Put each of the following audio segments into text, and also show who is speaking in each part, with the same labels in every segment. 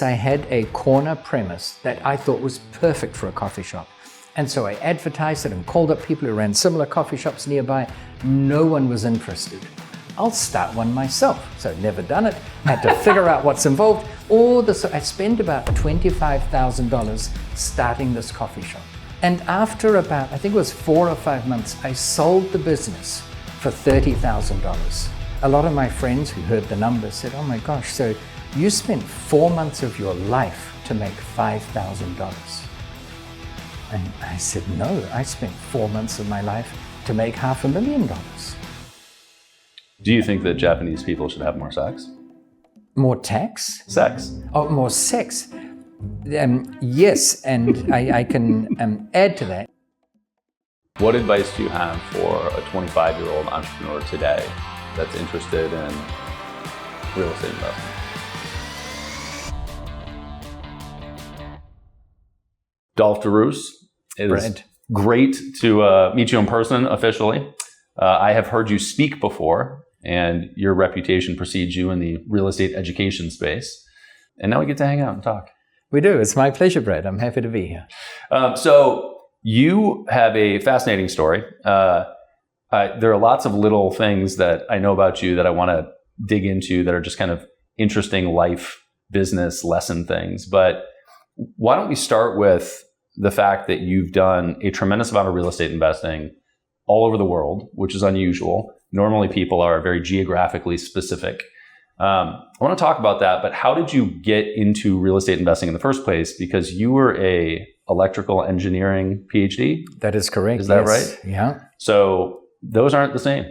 Speaker 1: I had a corner premise that I thought was perfect for a coffee shop. And so I advertised it and called up people who ran similar coffee shops nearby. No one was interested. I'll start one myself. So I'd never done it, had to figure out what's involved. I spent about $25,000 starting this coffee shop. And after about, I think it was 4 or 5 months, I sold the business for $30,000. A lot of my friends who heard the numbers said, oh my gosh, so you spent 4 months of your life to make $5,000. And I said, no, I spent 4 months of my life to make $500,000.
Speaker 2: Do you think that Japanese people should have more sex?
Speaker 1: More tax?
Speaker 2: Sex.
Speaker 1: Oh, more sex. Yes, and I can add to that.
Speaker 2: What advice do you have for a 25-year-old entrepreneur today that's interested in real estate investment? Dolf de Roos, it is great to meet you in person officially. I have heard you speak before, and your reputation precedes you in the real estate education space. And now we get to hang out and talk.
Speaker 1: We do. It's my pleasure, Brad. I'm happy to be here.
Speaker 2: So you have a fascinating story. There are lots of little things that I know about you that I want to dig into that are just kind of interesting life, business lesson things. But why don't we start with the fact that you've done a tremendous amount of real estate investing all over the world, which is unusual. Normally people are very geographically specific. I want to talk about that, but how did you get into real estate investing in the first place? Because you were a electrical engineering PhD?
Speaker 1: That is correct.
Speaker 2: Is that right?
Speaker 1: Yeah.
Speaker 2: So those aren't the same.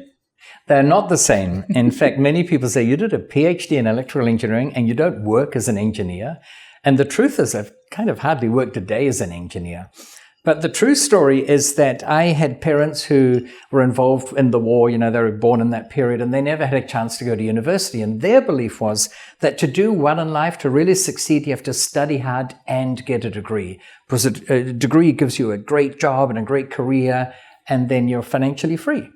Speaker 1: They're not the same. In fact, many people say you did a PhD in electrical engineering and you don't work as an engineer. And the truth is I've kind of hardly worked a day as an engineer. But the true story is that I had parents who were involved in the war. You know, they were born in that period and they never had a chance to go to university. And their belief was that to do well in life, to really succeed, you have to study hard and get a degree. Because a degree gives you a great job and a great career, and then you're financially free.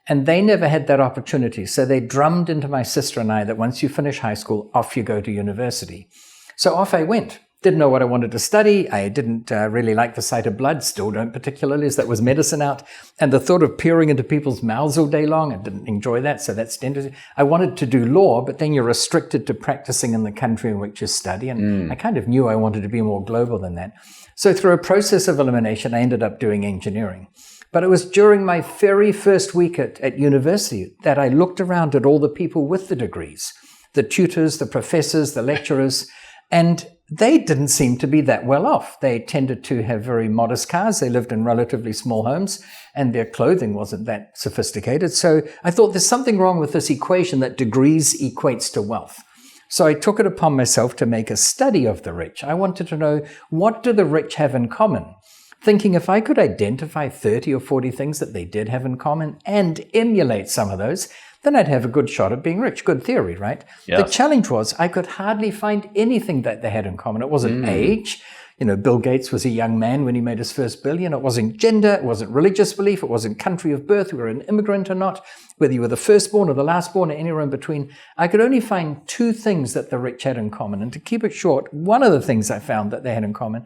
Speaker 1: And they never had that opportunity. So they drummed into my sister and I that once you finish high school, off you go to university. So off I went. Didn't know what I wanted to study. I didn't really like the sight of blood, still don't particularly, as that was medicine out. And the thought of peering into people's mouths all day long, I didn't enjoy that, so that's dangerous. I wanted to do law, but then you're restricted to practicing in the country in which you study. And I kind of knew I wanted to be more global than that. So through a process of elimination, I ended up doing engineering. But it was during my very first week at university that I looked around at all the people with the degrees, the tutors, the professors, the lecturers, and they didn't seem to be that well off. They tended to have very modest cars. They lived in relatively small homes, and their clothing wasn't that sophisticated. So I thought there's something wrong with this equation that degrees equates to wealth. So I took it upon myself to make a study of the rich. I wanted to know, what do the rich have in common? Thinking if I could identify 30 or 40 things that they did have in common and emulate some of those, then I'd have a good shot at being rich. Good theory, right? Yes. The challenge was I could hardly find anything that they had in common. It wasn't age. You know, Bill Gates was a young man when he made his first billion. It wasn't gender. It wasn't religious belief. It wasn't country of birth, whether you were an immigrant or not, whether you were the firstborn or the lastborn or anywhere in between. I could only find 2 things that the rich had in common. And to keep it short, one of the things I found that they had in common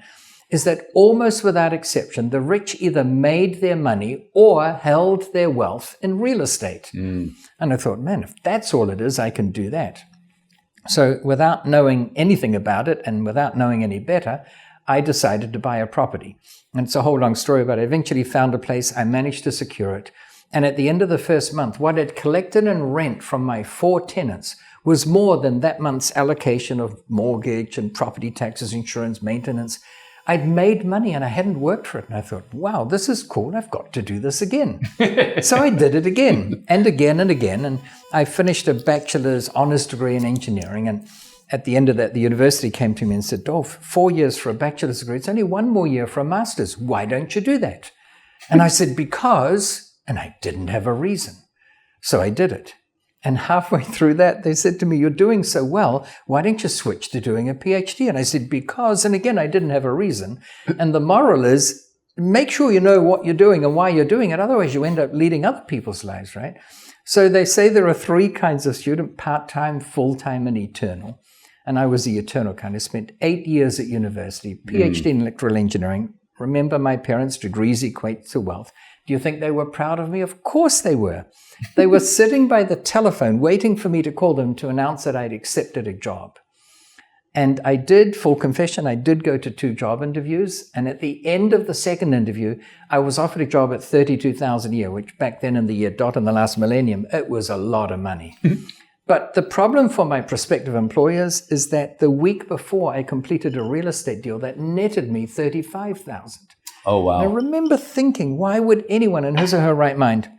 Speaker 1: is that almost without exception, the rich either made their money or held their wealth in real estate. And I thought, man, if that's all it is, I can do that. So without knowing anything about it and without knowing any better, I decided to buy a property. And it's a whole long story, but I eventually found a place. I managed to secure it. And at the end of the first month, what I'd collected in rent from my 4 tenants was more than that month's allocation of mortgage and property taxes, insurance, maintenance. I'd made money and I hadn't worked for it. And I thought, wow, this is cool. I've got to do this again. So I did it again and again and again. And I finished a bachelor's honors degree in engineering. And at the end of that, the university came to me and said, Dolf, 4 years for a bachelor's degree. It's only 1 more year for a master's. Why don't you do that? And I said, because, and I didn't have a reason. So I did it. And halfway through that, they said to me, you're doing so well, why don't you switch to doing a PhD? And I said, because, and again, I didn't have a reason. And the moral is, make sure you know what you're doing and why you're doing it. Otherwise, you end up leading other people's lives, right? So they say there are 3 kinds of student: part-time, full-time, and eternal. and I was the eternal kind. I spent 8 years at university, PhD in electrical engineering. Remember, my parents' degrees equate to wealth. Do you think they were proud of me? Of course they were. They were sitting by the telephone waiting for me to call them to announce that I'd accepted a job. And I did, full confession, I did go to 2 job interviews. And at the end of the second interview, I was offered a job at $32,000 a year, which back then in the year dot in the last millennium, it was a lot of money. But the problem for my prospective employers is that the week before I completed a real estate deal that netted me $35,000.
Speaker 2: Oh, wow.
Speaker 1: I remember thinking, why would anyone in his or her right mind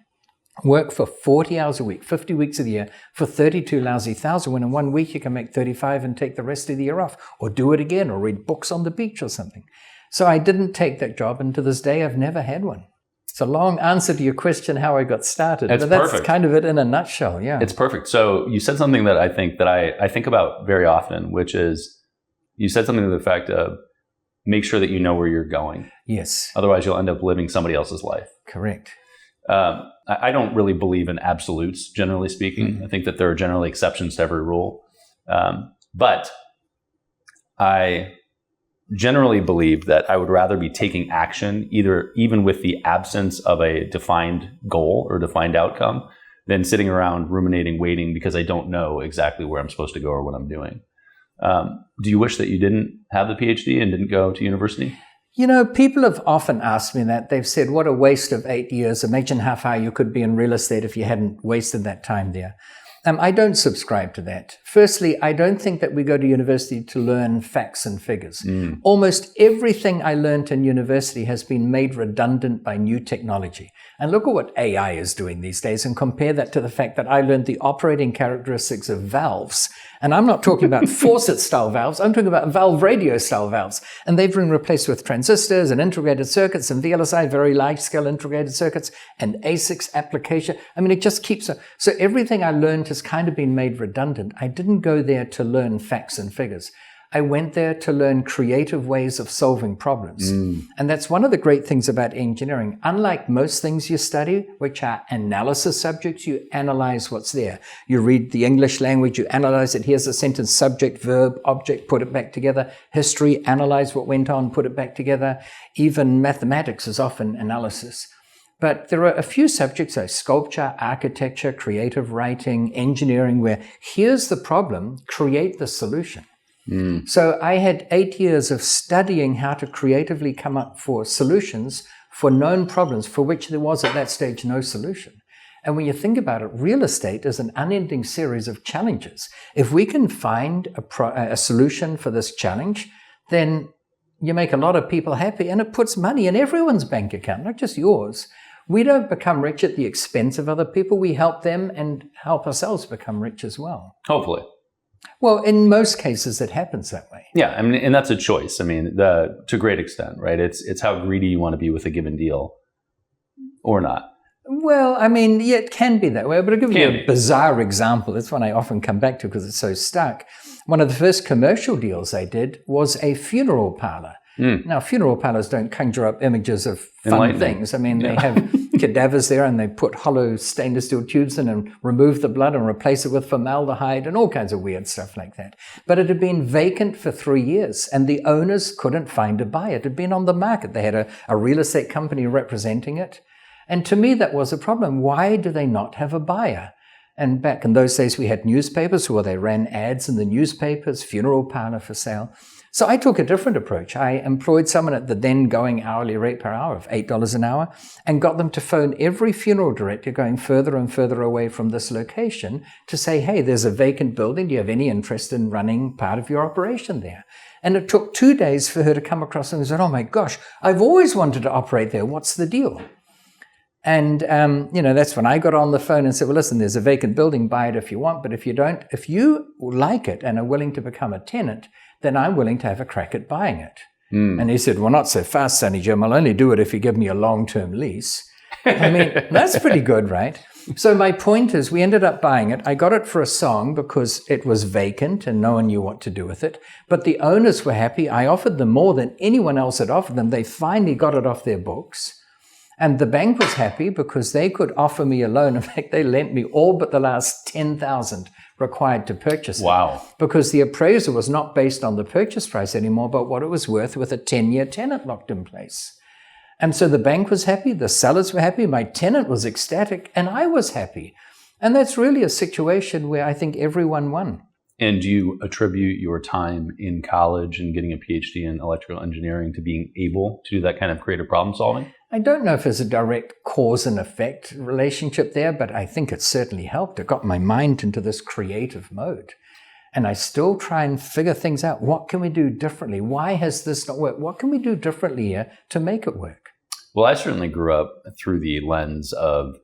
Speaker 1: work for 40 hours a week, 50 weeks of the year for 32 lousy thousand when in 1 week you can make 35 and take the rest of the year off, or do it again, or read books on the beach or something. So I didn't take that job, and to this day I've never had one. It's a long answer to your question how I got started, but that's perfect. Kind of it in a nutshell. Yeah,
Speaker 2: it's perfect. So you said something that I think about very often, which is you said something to the effect of make sure that you know where you're going.
Speaker 1: Yes.
Speaker 2: Otherwise, you'll end up living somebody else's life.
Speaker 1: Correct.
Speaker 2: I don't really believe in absolutes, generally speaking. Mm-hmm. I think that there are generally exceptions to every rule. But I generally believe that I would rather be taking action, even with the absence of a defined goal or defined outcome, than sitting around ruminating, waiting because I don't know exactly where I'm supposed to go or what I'm doing. Do you wish that you didn't have the PhD and didn't go to university?
Speaker 1: You know, people have often asked me that. They've said, what a waste of 8 years. Imagine how far you could be in real estate if you hadn't wasted that time there. I don't subscribe to that. Firstly, I don't think that we go to university to learn facts and figures. Almost everything I learned in university has been made redundant by new technology. And look at what AI is doing these days, and compare that to the fact that I learned the operating characteristics of valves. And I'm not talking about faucet-style valves. I'm talking about valve radio-style valves. And they've been replaced with transistors and integrated circuits and VLSI, very large-scale integrated circuits, and ASICs application. I mean, it just keeps... So everything I learned has kind of been made redundant. I didn't go there to learn facts and figures. I went there to learn creative ways of solving problems. And that's one of the great things about engineering. Unlike most things you study, which are analysis subjects, you analyze what's there. You read the English language, you analyze it. Here's a sentence, subject, verb, object, put it back together. History, analyze what went on, put it back together. Even mathematics is often analysis. But there are a few subjects like sculpture, architecture, creative writing, engineering, where here's the problem, create the solution. So I had 8 years of studying how to creatively come up for solutions for known problems for which there was at that stage no solution. And when you think about it, real estate is an unending series of challenges. If we can find a solution for this challenge, then you make a lot of people happy, and it puts money in everyone's bank account, not just yours. We don't become rich at the expense of other people. We help them and help ourselves become rich as well.
Speaker 2: Hopefully.
Speaker 1: Well, in most cases, it happens that way.
Speaker 2: Yeah, I mean, and that's a choice. I mean, to a great extent, right? It's how greedy you want to be with a given deal, or not.
Speaker 1: Well, I mean, yeah, it can be that way. But I'll give you a bizarre example. It's one I often come back to because it's so stark. One of the first commercial deals I did was a funeral parlor. Now, funeral parlors don't conjure up images of fun things. I mean, they have cadavers there, and they put hollow stainless steel tubes in and remove the blood and replace it with formaldehyde and all kinds of weird stuff like that. But it had been vacant for 3 years, and the owners couldn't find a buyer. It had been on the market. They had a real estate company representing it. And to me, that was a problem. Why do they not have a buyer? And back in those days, we had newspapers where they ran ads in the newspapers, funeral parlor for sale. So I took a different approach. I employed someone at the then going hourly rate per hour of $8 an hour and got them to phone every funeral director going further and further away from this location to say, hey, there's a vacant building. Do you have any interest in running part of your operation there? And it took 2 days for her to come across and said, oh my gosh, I've always wanted to operate there. What's the deal? And, that's when I got on the phone and said, well, listen, there's a vacant building, buy it if you want. But if you don't, if you like it and are willing to become a tenant, then I'm willing to have a crack at buying it. And he said, well, not so fast, Sonny Jim. I'll only do it if you give me a long-term lease. I mean, that's pretty good, right? So my point is we ended up buying it. I got it for a song because it was vacant and no one knew what to do with it. But the owners were happy. I offered them more than anyone else had offered them. They finally got it off their books. And the bank was happy because they could offer me a loan. In fact, they lent me all but the last 10,000 required to purchase it.
Speaker 2: Wow.
Speaker 1: Because the appraisal was not based on the purchase price anymore, but what it was worth with a 10-year tenant locked in place. And so the bank was happy, the sellers were happy, my tenant was ecstatic, and I was happy. And that's really a situation where I think everyone won.
Speaker 2: And do you attribute your time in college and getting a PhD in electrical engineering to being able to do that kind of creative problem solving?
Speaker 1: I don't know if there's a direct cause and effect relationship there, but I think it certainly helped. It got my mind into this creative mode. And I still try and figure things out. What can we do differently? Why has this not worked? What can we do differently here to make it work?
Speaker 2: Well, I certainly grew up through the lens of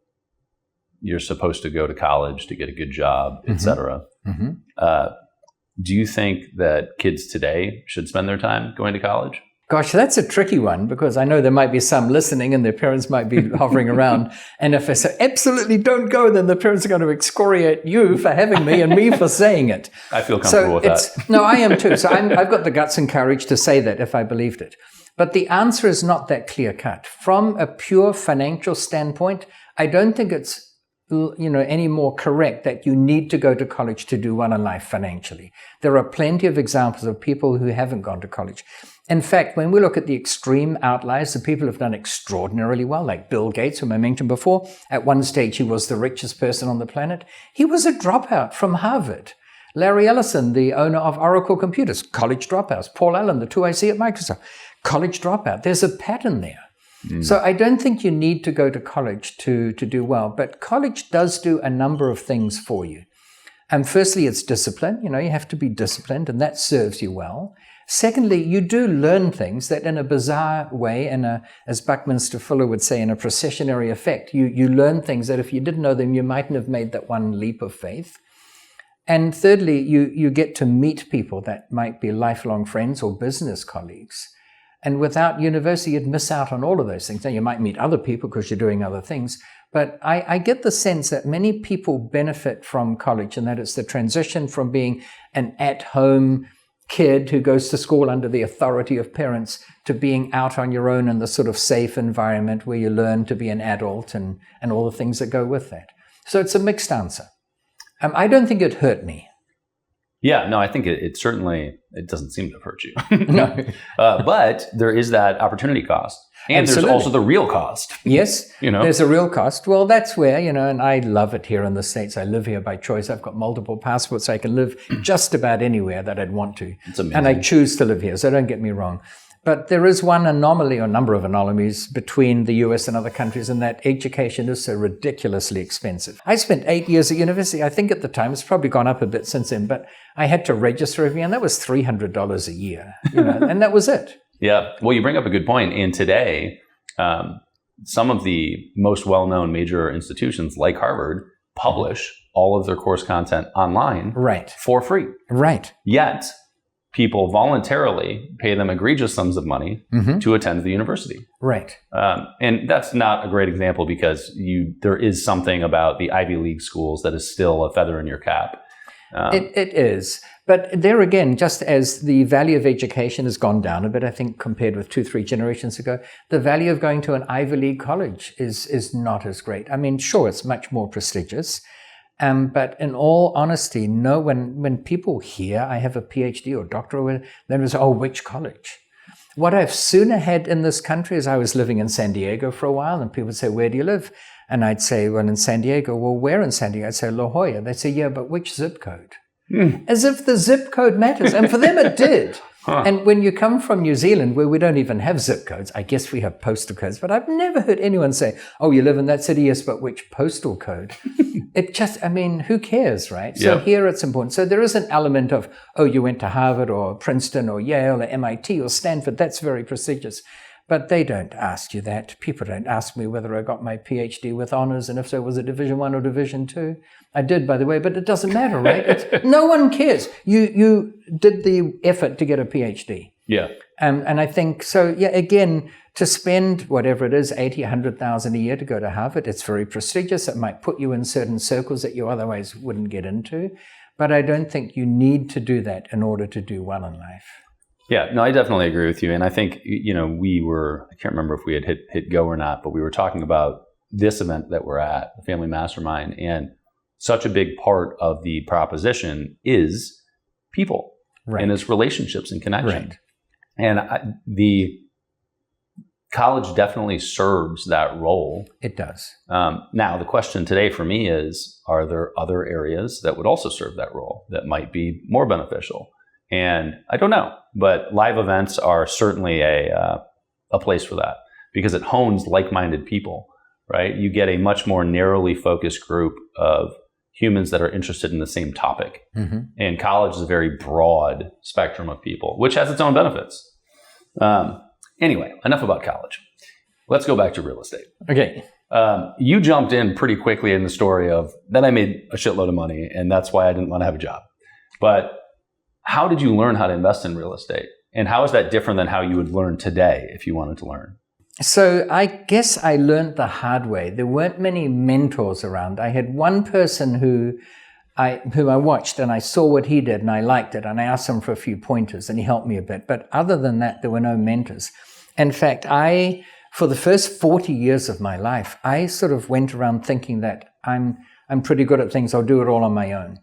Speaker 2: you're supposed to go to college to get a good job, et cetera. Do you think that kids today should spend their time going to college?
Speaker 1: Gosh, that's a tricky one, because I know there might be some listening and their parents might be hovering around. And if they say, absolutely don't go, then the parents are going to excoriate you for having me and me for saying it.
Speaker 2: I feel comfortable with that.
Speaker 1: No, I am too. So I've got the guts and courage to say that if I believed it. But the answer is not that clear cut. From a pure financial standpoint, I don't think it's any more correct that you need to go to college to do well in life financially. There are plenty of examples of people who haven't gone to college. In fact, when we look at the extreme outliers, the people who've done extraordinarily well, like Bill Gates, whom I mentioned before, at one stage he was the richest person on the planet. He was a dropout from Harvard. Larry Ellison, the owner of Oracle Computers, college dropouts. Paul Allen, the two I see at Microsoft, college dropout. There's a pattern there. So I don't think you need to go to college to do well, but college does do a number of things for you. And firstly, it's discipline. You have to be disciplined, and that serves you well. Secondly, you do learn things that in a bizarre way, as Buckminster Fuller would say, in a processionary effect, you learn things that if you didn't know them, you mightn't have made that one leap of faith. And thirdly, you get to meet people that might be lifelong friends or business colleagues. And without university, you'd miss out on all of those things. Now, you might meet other people because you're doing other things. But I get the sense that many people benefit from college, and that it's the transition from being an at-home kid who goes to school under the authority of parents to being out on your own in the sort of safe environment where you learn to be an adult and all the things that go with that. So it's a mixed answer. I don't think it hurt me.
Speaker 2: Yeah, no, I think it certainly, it doesn't seem to have hurt you. No. But there is that opportunity cost. And Absolutely. There's also the real cost.
Speaker 1: Yes, there's a real cost. Well, that's where, and I love it here in the States. I live here by choice. I've got multiple passports. I can live just about anywhere that I'd want to.
Speaker 2: It's amazing.
Speaker 1: And I choose to live here, so don't get me wrong. But there is one anomaly, or number of anomalies, between the US and other countries, in that education is so ridiculously expensive. I spent 8 years at university. I think at the time, it's probably gone up a bit since then, but I had to register every year, and that was $300 a year, and that was it.
Speaker 2: Yeah. Well, you bring up a good point. And today, some of the most well-known major institutions like Harvard publish all of their course content online for free.
Speaker 1: Right.
Speaker 2: Yet, people voluntarily pay them egregious sums of money to attend the university.
Speaker 1: Right.
Speaker 2: And that's not a great example, because there is something about the Ivy League schools that is still a feather in your cap.
Speaker 1: It is. But there again, just as the value of education has gone down a bit, I think, compared with 2-3 generations ago, the value of going to an Ivy League college is not as great. I mean, sure, it's much more prestigious. But in all honesty, when people hear I have a PhD or doctorate, then it's, which college? What I've sooner had in this country is I was living in San Diego for a while, and people would say, where do you live? And I'd say, well, in San Diego. Well, where in San Diego? I'd say, La Jolla. They'd say, yeah, but which zip code? As if the zip code matters. And for them, it did. And when you come from New Zealand, where we don't even have zip codes, I guess we have postal codes, but I've never heard anyone say, you live in that city? Yes, but which postal code? Who cares, right? So here it's important. So there is an element of, you went to Harvard or Princeton or Yale or MIT or Stanford. That's very prestigious. But they don't ask you that. People don't ask me whether I got my PhD with honors, and if so, was it Division I or Division II? I did, by the way, but it doesn't matter, right? No one cares. You did the effort to get a PhD.
Speaker 2: Yeah.
Speaker 1: And I think, so yeah, again, to spend whatever it is, $80,000, $100,000 a year to go to Harvard, it's very prestigious. It might put you in certain circles that you otherwise wouldn't get into. But I don't think you need to do that in order to do well in life.
Speaker 2: Yeah, no, I definitely agree with you. And I think, I can't remember if we had hit go or not, but we were talking about this event that we're at, the Family Mastermind, and such a big part of the proposition is people and its relationships and connection.
Speaker 1: Right.
Speaker 2: And the college definitely serves that role.
Speaker 1: It does.
Speaker 2: Now, the question today for me is, are there other areas that would also serve that role that might be more beneficial? And I don't know, but live events are certainly a place for that because it hones like-minded people, right? You get a much more narrowly focused group of humans that are interested in the same topic. Mm-hmm. And college is a very broad spectrum of people, which has its own benefits. Anyway, enough about college. Let's go back to real estate.
Speaker 1: Okay.
Speaker 2: You jumped in pretty quickly in the story of, then I made a shitload of money and that's why I didn't want to have a job. But how did you learn how to invest in real estate? And how is that different than how you would learn today if you wanted to learn?
Speaker 1: So I guess I learned the hard way. There weren't many mentors around. I had one person who I watched and I saw what he did and I liked it and I asked him for a few pointers and he helped me a bit. But other than that, there were no mentors. In fact, for the first 40 years of my life, I sort of went around thinking that I'm pretty good at things. I'll do it all on my own.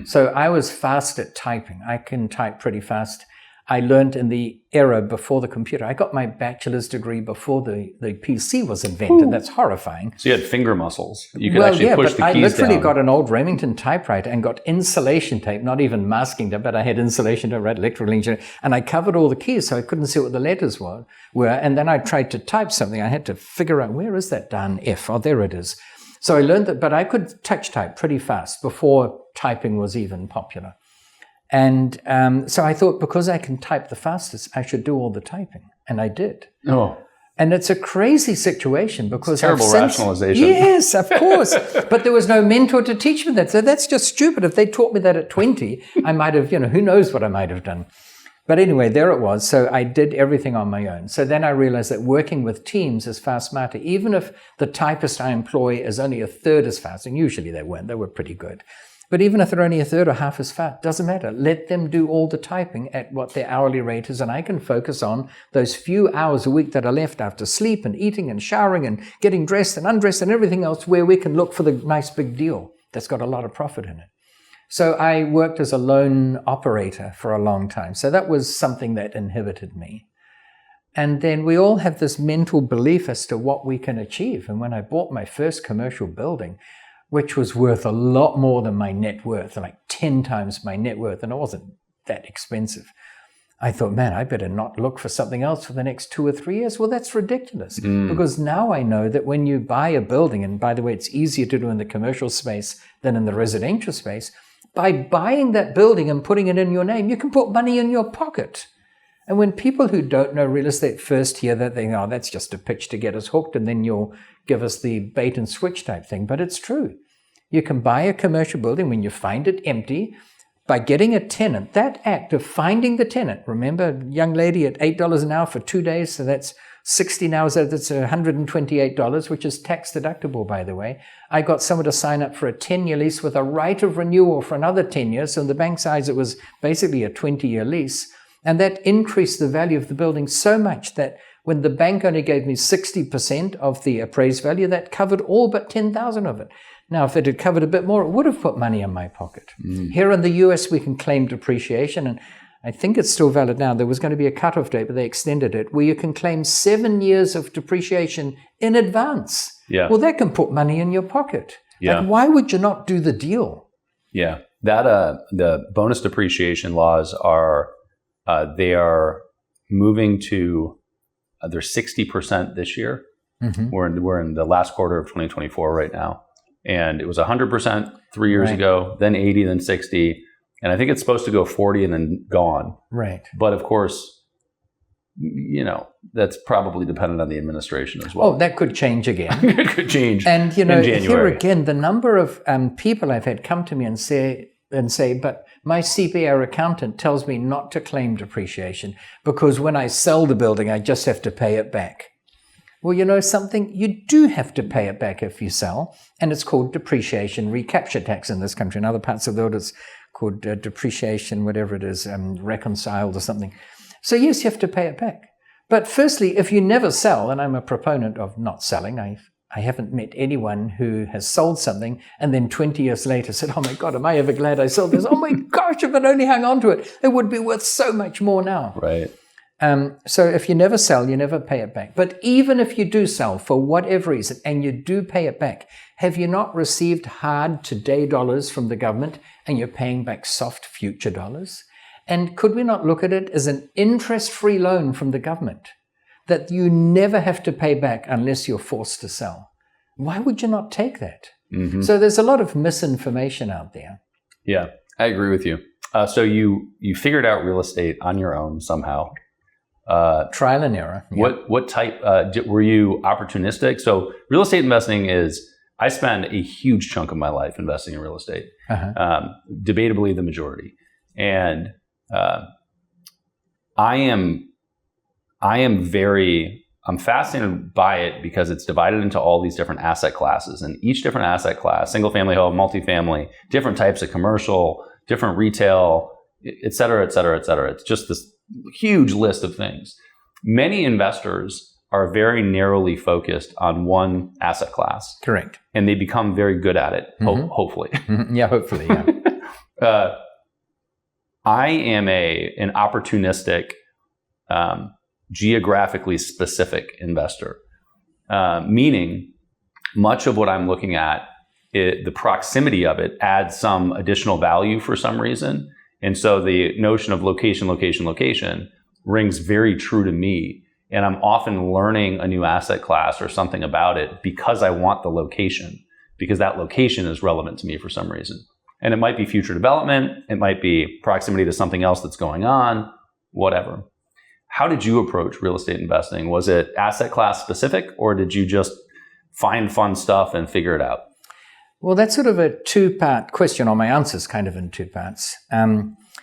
Speaker 1: So I was fast at typing. I can type pretty fast. I learned in the era before the computer. I got my bachelor's degree before the PC was invented. Ooh. That's horrifying.
Speaker 2: So you had finger muscles. You could actually push the keys down.
Speaker 1: I literally got an old Remington typewriter and got insulation tape, not even masking tape, but I had insulation tape, read electrical engineering, and I covered all the keys so I couldn't see what the letters were. And then I tried to type something. I had to figure out, where is that darn F? Oh, there it is. So I learned that, but I could touch type pretty fast before typing was even popular. And so I thought, because I can type the fastest, I should do all the typing. And I did.
Speaker 2: Oh.
Speaker 1: And it's a crazy situation because
Speaker 2: it's terrible rationalization.
Speaker 1: Yes, of course. But there was no mentor to teach me that. So that's just stupid. If they taught me that at 20, I might have, who knows what I might have done. But anyway, there it was. So I did everything on my own. So then I realized that working with teams is far smarter. Even if the typist I employ is only a third as fast, and usually they weren't, they were pretty good. But even if they're only a third or half as fast, doesn't matter. Let them do all the typing at what their hourly rate is, and I can focus on those few hours a week that are left after sleep and eating and showering and getting dressed and undressed and everything else, where we can look for the nice big deal that's got a lot of profit in it. So I worked as a loan operator for a long time. So that was something that inhibited me. And then we all have this mental belief as to what we can achieve. And when I bought my first commercial building, which was worth a lot more than my net worth, like 10 times my net worth, and it wasn't that expensive, I thought, man, I better not look for something else for the next 2 or 3 years. Well, that's ridiculous. Because now I know that when you buy a building, and by the way, it's easier to do in the commercial space than in the residential space, by buying that building and putting it in your name, you can put money in your pocket. And when people who don't know real estate first hear that, they think, oh, that's just a pitch to get us hooked, and then you'll give us the bait and switch type thing. But it's true. You can buy a commercial building when you find it empty by getting a tenant. That act of finding the tenant, remember, young lady at $8 an hour for 2 days, so that's 16 hours, that's $128, which is tax deductible, by the way. I got someone to sign up for a 10-year lease with a right of renewal for another 10 years. So in the bank's eyes, it was basically a 20-year lease. And that increased the value of the building so much that when the bank only gave me 60% of the appraised value, that covered all but 10,000 of it. Now, if it had covered a bit more, it would have put money in my pocket. Here in the US, we can claim depreciation, and I think it's still valid now. There was going to be a cutoff date, but they extended it, where you can claim 7 years of depreciation in advance.
Speaker 2: Yeah.
Speaker 1: Well, that can put money in your pocket.
Speaker 2: Yeah.
Speaker 1: Like, why would you not do the deal?
Speaker 2: Yeah. That the bonus depreciation laws are they are moving to they're 60% this year. Mm-hmm. We're in the last quarter of 2024 right now, and it was 100% 3 years ago, then 80, then 60. And I think it's supposed to go 40 and then gone.
Speaker 1: Right.
Speaker 2: But of course, that's probably dependent on the administration as well.
Speaker 1: Oh, that could change again.
Speaker 2: It could change.
Speaker 1: And, here again, the number of people I've had come to me and say, but my CPA or accountant tells me not to claim depreciation because when I sell the building, I just have to pay it back. Well, you know something? You do have to pay it back if you sell, and it's called depreciation recapture tax in this country. In other parts of the world, it's called depreciation, whatever it is, reconciled or something. So yes, you have to pay it back. But firstly, if you never sell, and I'm a proponent of not selling, I haven't met anyone who has sold something and then 20 years later said, oh my God, am I ever glad I sold this? Oh my gosh, if I'd only hung on to it, it would be worth so much more now.
Speaker 2: Right.
Speaker 1: So if you never sell, you never pay it back. But even if you do sell for whatever reason and you do pay it back, have you not received hard today dollars from the government and you're paying back soft future dollars? And could we not look at it as an interest-free loan from the government that you never have to pay back unless you're forced to sell? Why would you not take that? Mm-hmm. So there's a lot of misinformation out there.
Speaker 2: Yeah, I agree with you. So you figured out real estate on your own somehow.
Speaker 1: Trial and error. Yeah.
Speaker 2: What type, were you opportunistic? So real estate investing I spend a huge chunk of my life investing in real estate, debatably the majority. And I'm fascinated by it because it's divided into all these different asset classes, and each different asset class, single family home, multifamily, different types of commercial, different retail, et cetera, et cetera, et cetera. It's just this huge list of things. Many investors are very narrowly focused on one asset class.
Speaker 1: Correct.
Speaker 2: And they become very good at it, hopefully.
Speaker 1: Yeah, hopefully, yeah.
Speaker 2: I am an opportunistic, geographically specific investor, meaning much of what I'm looking at, the proximity of it adds some additional value for some reason. And so the notion of location rings very true to me. And I'm often learning a new asset class or something about it because I want the location, because that location is relevant to me for some reason. And it might be future development. It might be proximity to something else that's going on, whatever. How did you approach real estate investing? Was it asset class specific, or did you just find fun stuff and figure it out?
Speaker 1: Well, that's sort of a two-part question, or my answer's kind of in two parts.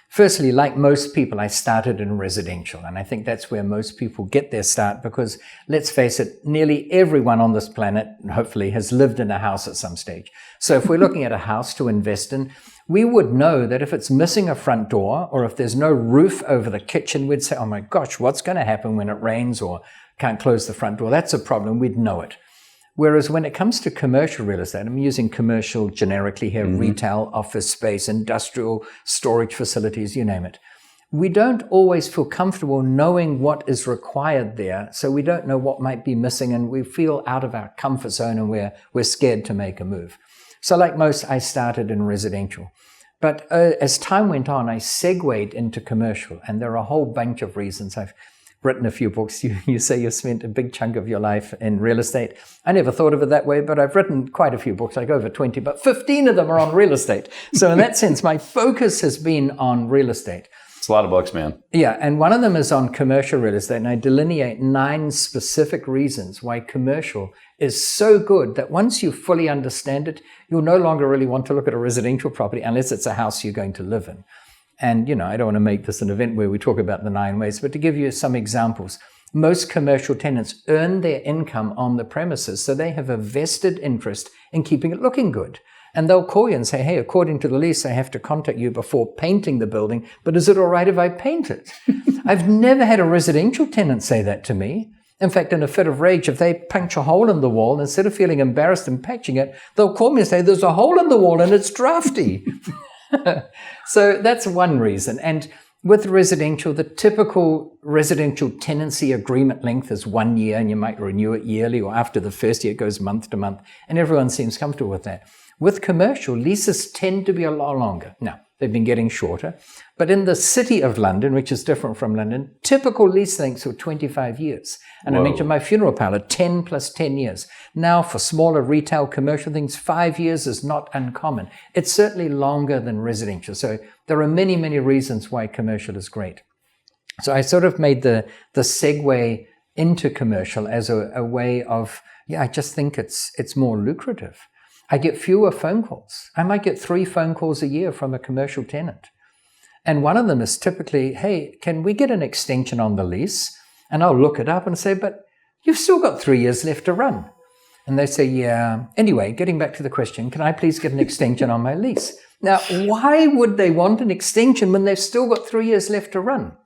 Speaker 1: Firstly, like most people, I started in residential, and I think that's where most people get their start because, let's face it, nearly everyone on this planet, hopefully, has lived in a house at some stage. So if we're looking at a house to invest in, we would know that if it's missing a front door or if there's no roof over the kitchen, we'd say, oh my gosh, what's going to happen when it rains or can't close the front door? That's a problem. We'd know it. Whereas when it comes to commercial real estate, I'm using commercial generically here, retail, office space, industrial, storage facilities, you name it. We don't always feel comfortable knowing what is required there. So we don't know what might be missing and we feel out of our comfort zone and we're scared to make a move. So like most, I started in residential. But as time went on, I segued into commercial. And there are a whole bunch of reasons. I've written a few books. You say you spent a big chunk of your life in real estate. I never thought of it that way, but I've written quite a few books, like over 20, but 15 of them are on real estate. So in that sense, my focus has been on real estate.
Speaker 2: It's a lot of books, man.
Speaker 1: Yeah, and one of them is on commercial real estate, and I delineate 9 specific reasons why commercial is so good that once you fully understand it, you'll no longer really want to look at a residential property unless it's a house you're going to live in. And, I don't want to make this an event where we talk about the 9 ways, but to give you some examples, most commercial tenants earn their income on the premises, so they have a vested interest in keeping it looking good. And they'll call you and say, hey, according to the lease, I have to contact you before painting the building, but is it all right if I paint it? I've never had a residential tenant say that to me. In fact, in a fit of rage, if they punch a hole in the wall, instead of feeling embarrassed and patching it, they'll call me and say, there's a hole in the wall and it's drafty. So that's one reason. And with residential, the typical residential tenancy agreement length is 1 year, and you might renew it yearly, or after the first year, it goes month to month, and everyone seems comfortable with that. With commercial, leases tend to be a lot longer. Now, they've been getting shorter, but in the city of London, which is different from London, typical lease lengths were 25 years. And I mentioned my funeral parlor, 10 plus 10 years. Now, for smaller retail commercial things, 5 years is not uncommon. It's certainly longer than residential. So there are many, many reasons why commercial is great. So I sort of made the segue into commercial as a way of, I just think it's more lucrative. I get fewer phone calls. I might get 3 phone calls a year from a commercial tenant. And one of them is typically, hey, can we get an extension on the lease? And I'll look it up and say, but you've still got 3 years left to run. And they say, yeah. Anyway, getting back to the question, can I please get an extension on my lease? Now, why would they want an extension when they've still got 3 years left to run?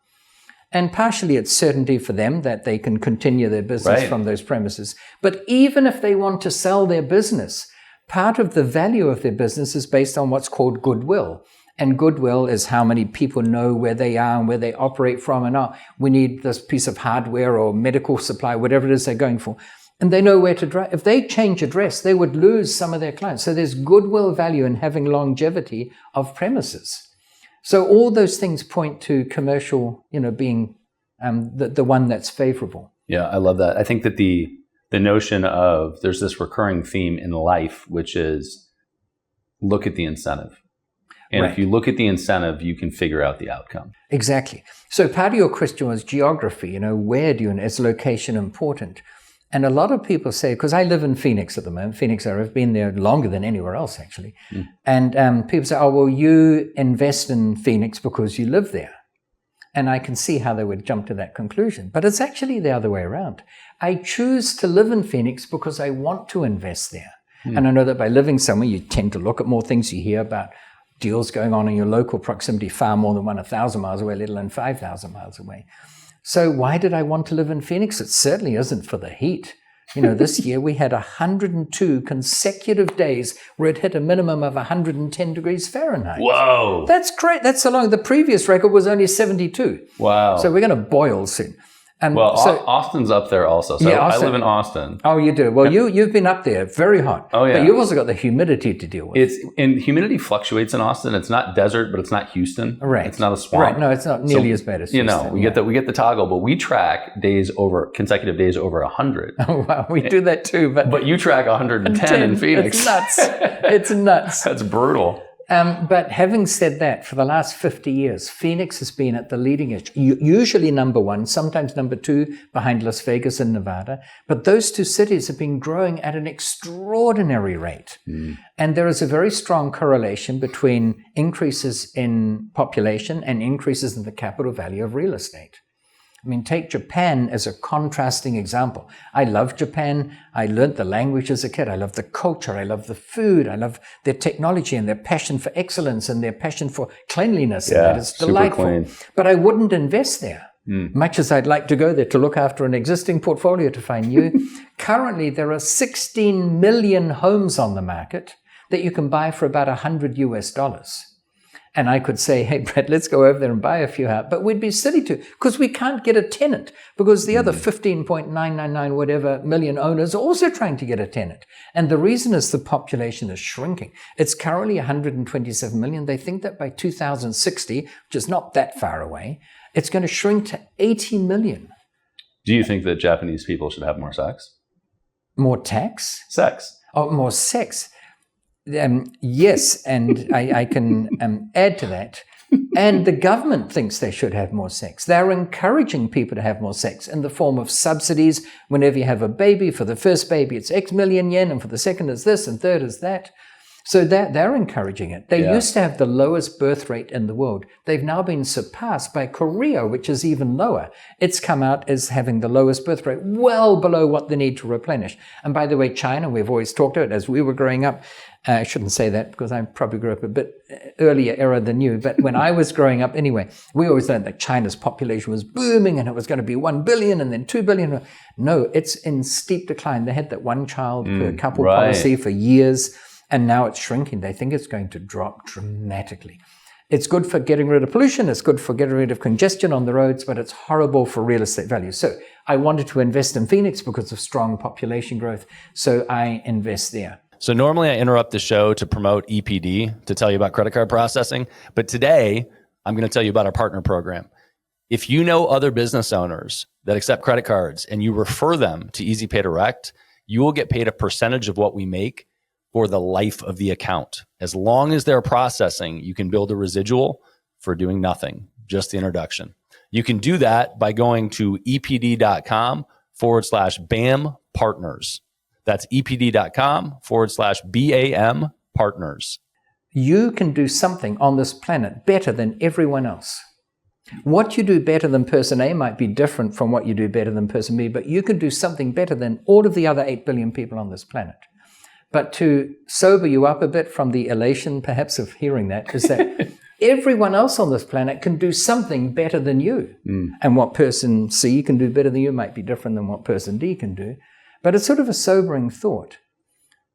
Speaker 1: And partially it's certainty for them that they can continue their business
Speaker 2: Right.
Speaker 1: from those premises. But even if they want to sell their business, part of the value of their business is based on what's called goodwill. And goodwill is how many people know where they are and where they operate from. And we need this piece of hardware or medical supply, whatever it is they're going for. And they know where to drive. If they change address, they would lose some of their clients. So there's goodwill value in having longevity of premises. So all those things point to commercial, being the one that's favorable.
Speaker 2: Yeah, I love that. I think that the notion of there's this recurring theme in life, which is look at the incentive. And
Speaker 1: Right.
Speaker 2: if you look at the incentive, you can figure out the outcome.
Speaker 1: Exactly. So part of your question was geography, where is location important? And a lot of people say, because I live in Phoenix at the moment, I've been there longer than anywhere else, actually. And people say, oh, well, you invest in Phoenix because you live there. And I can see how they would jump to that conclusion. But it's actually the other way around. I choose to live in Phoenix because I want to invest there. And I know that by living somewhere, you tend to look at more things. You hear about deals going on in your local proximity far more than 1,000 miles away, let alone 5,000 miles away. So why did I want to live in Phoenix? It certainly isn't for the heat. This year we had 102 consecutive days where it hit a minimum of 110 degrees Fahrenheit.
Speaker 2: Whoa.
Speaker 1: That's great. That's so long. The previous record was only 72.
Speaker 2: Wow.
Speaker 1: So we're going to boil soon.
Speaker 2: Well, Austin's up there also. So
Speaker 1: Yeah,
Speaker 2: I
Speaker 1: Austin.
Speaker 2: live in Austin.
Speaker 1: Oh, you do? Well, you've been up there. Very hot.
Speaker 2: Oh, yeah.
Speaker 1: But you've also got the humidity to deal with.
Speaker 2: And humidity fluctuates in Austin. It's not desert, but it's not Houston.
Speaker 1: Right.
Speaker 2: It's not a swamp.
Speaker 1: Right. No, it's not nearly as bad as Houston.
Speaker 2: We get the toggle, but we track consecutive days over 100.
Speaker 1: Oh, wow. We do that too.
Speaker 2: But you track 110 in Phoenix.
Speaker 1: It's nuts. It's nuts.
Speaker 2: That's brutal.
Speaker 1: But having said that, for the last 50 years, Phoenix has been at the leading edge, usually number one, sometimes number two, behind Las Vegas and Nevada. But those two cities have been growing at an extraordinary rate. And there is a very strong correlation between increases in population and increases in the capital value of real estate. I mean, take Japan as a contrasting example. I love Japan. I learned the language as a kid. I love the culture. I love the food. I love their technology and their passion for excellence and their passion for cleanliness.
Speaker 2: Yeah,
Speaker 1: and that is
Speaker 2: super
Speaker 1: delightful.
Speaker 2: clean.
Speaker 1: But I wouldn't invest there. Much as I'd like to go there to look after an existing portfolio to find new. Currently, there are 16 million homes on the market that you can buy for about $100 US. And I could say, hey, Brett, let's go over there and buy a few out. But we'd be silly to, because we can't get a tenant, because the other 15.999 whatever million owners are also trying to get a tenant. And the reason is the population is shrinking. It's currently 127 million. They think that by 2060, which is not that far away, it's going to shrink to 80 million.
Speaker 2: Do you think that Japanese people should have more sex?
Speaker 1: More tax?
Speaker 2: Sex.
Speaker 1: Oh, more sex. Yes, and I can add to that. And the government thinks they should have more sex. They're encouraging people to have more sex in the form of subsidies. Whenever you have a baby, for the first baby, it's X million yen, and for the second is this, and third is that. So they're encouraging it. They used to have the lowest birth rate in the world. They've now been surpassed by Korea, which is even lower. It's come out as having the lowest birth rate, well below what they need to replenish. And by the way, China, we've always talked about it as we were growing up. I shouldn't say that because I probably grew up a bit earlier era than you. But when I was growing up anyway, we always learned that China's population was booming and it was going to be 1 billion and then 2 billion. No, it's in steep decline. They had that one child per couple policy for years. And now it's shrinking. They think it's going to drop dramatically. It's good for getting rid of pollution. It's good for getting rid of congestion on the roads, but it's horrible for real estate value. So I wanted to invest in Phoenix because of strong population growth. So I invest there.
Speaker 3: So normally I interrupt the show to promote EPD, to tell you about credit card processing. But today I'm going to tell you about our partner program. If you know other business owners that accept credit cards and you refer them to Easy Pay Direct, you will get paid a percentage of what we make for the life of the account. As long as they're processing, you can build a residual for doing nothing, just the introduction. You can do that by going to epd.com/BAM partners. That's epd.com/BAM partners.
Speaker 1: You can do something on this planet better than everyone else. What you do better than person A might be different from what you do better than person B, but you can do something better than all of the other 8 billion people on this planet. But to sober you up a bit from the elation, perhaps, of hearing that, is that everyone else on this planet can do something better than you. And what person C can do better than you might be different than what person D can do. But it's sort of a sobering thought.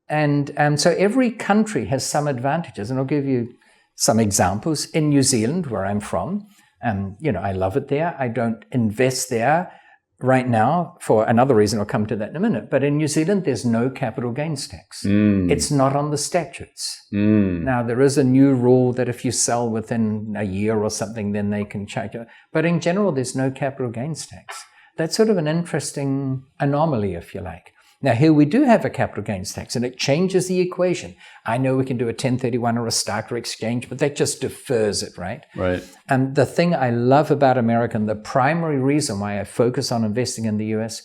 Speaker 1: And so every country has some advantages. And I'll give you some examples. In New Zealand, where I'm from, I love it there. I don't invest there right now for another reason. I'll come to that in a minute. But in New Zealand, there's no capital gains tax. It's not on the statutes. Now, there is a new rule that if you sell within a year or something, then they can charge you. But in general, there's no capital gains tax. That's sort of an interesting anomaly, if you like. Now, here we do have a capital gains tax, and it changes the equation. I know we can do a 1031 or a starter exchange, but that just defers it, right?
Speaker 2: Right.
Speaker 1: And the thing I love about America, and the primary reason why I focus on investing in the US,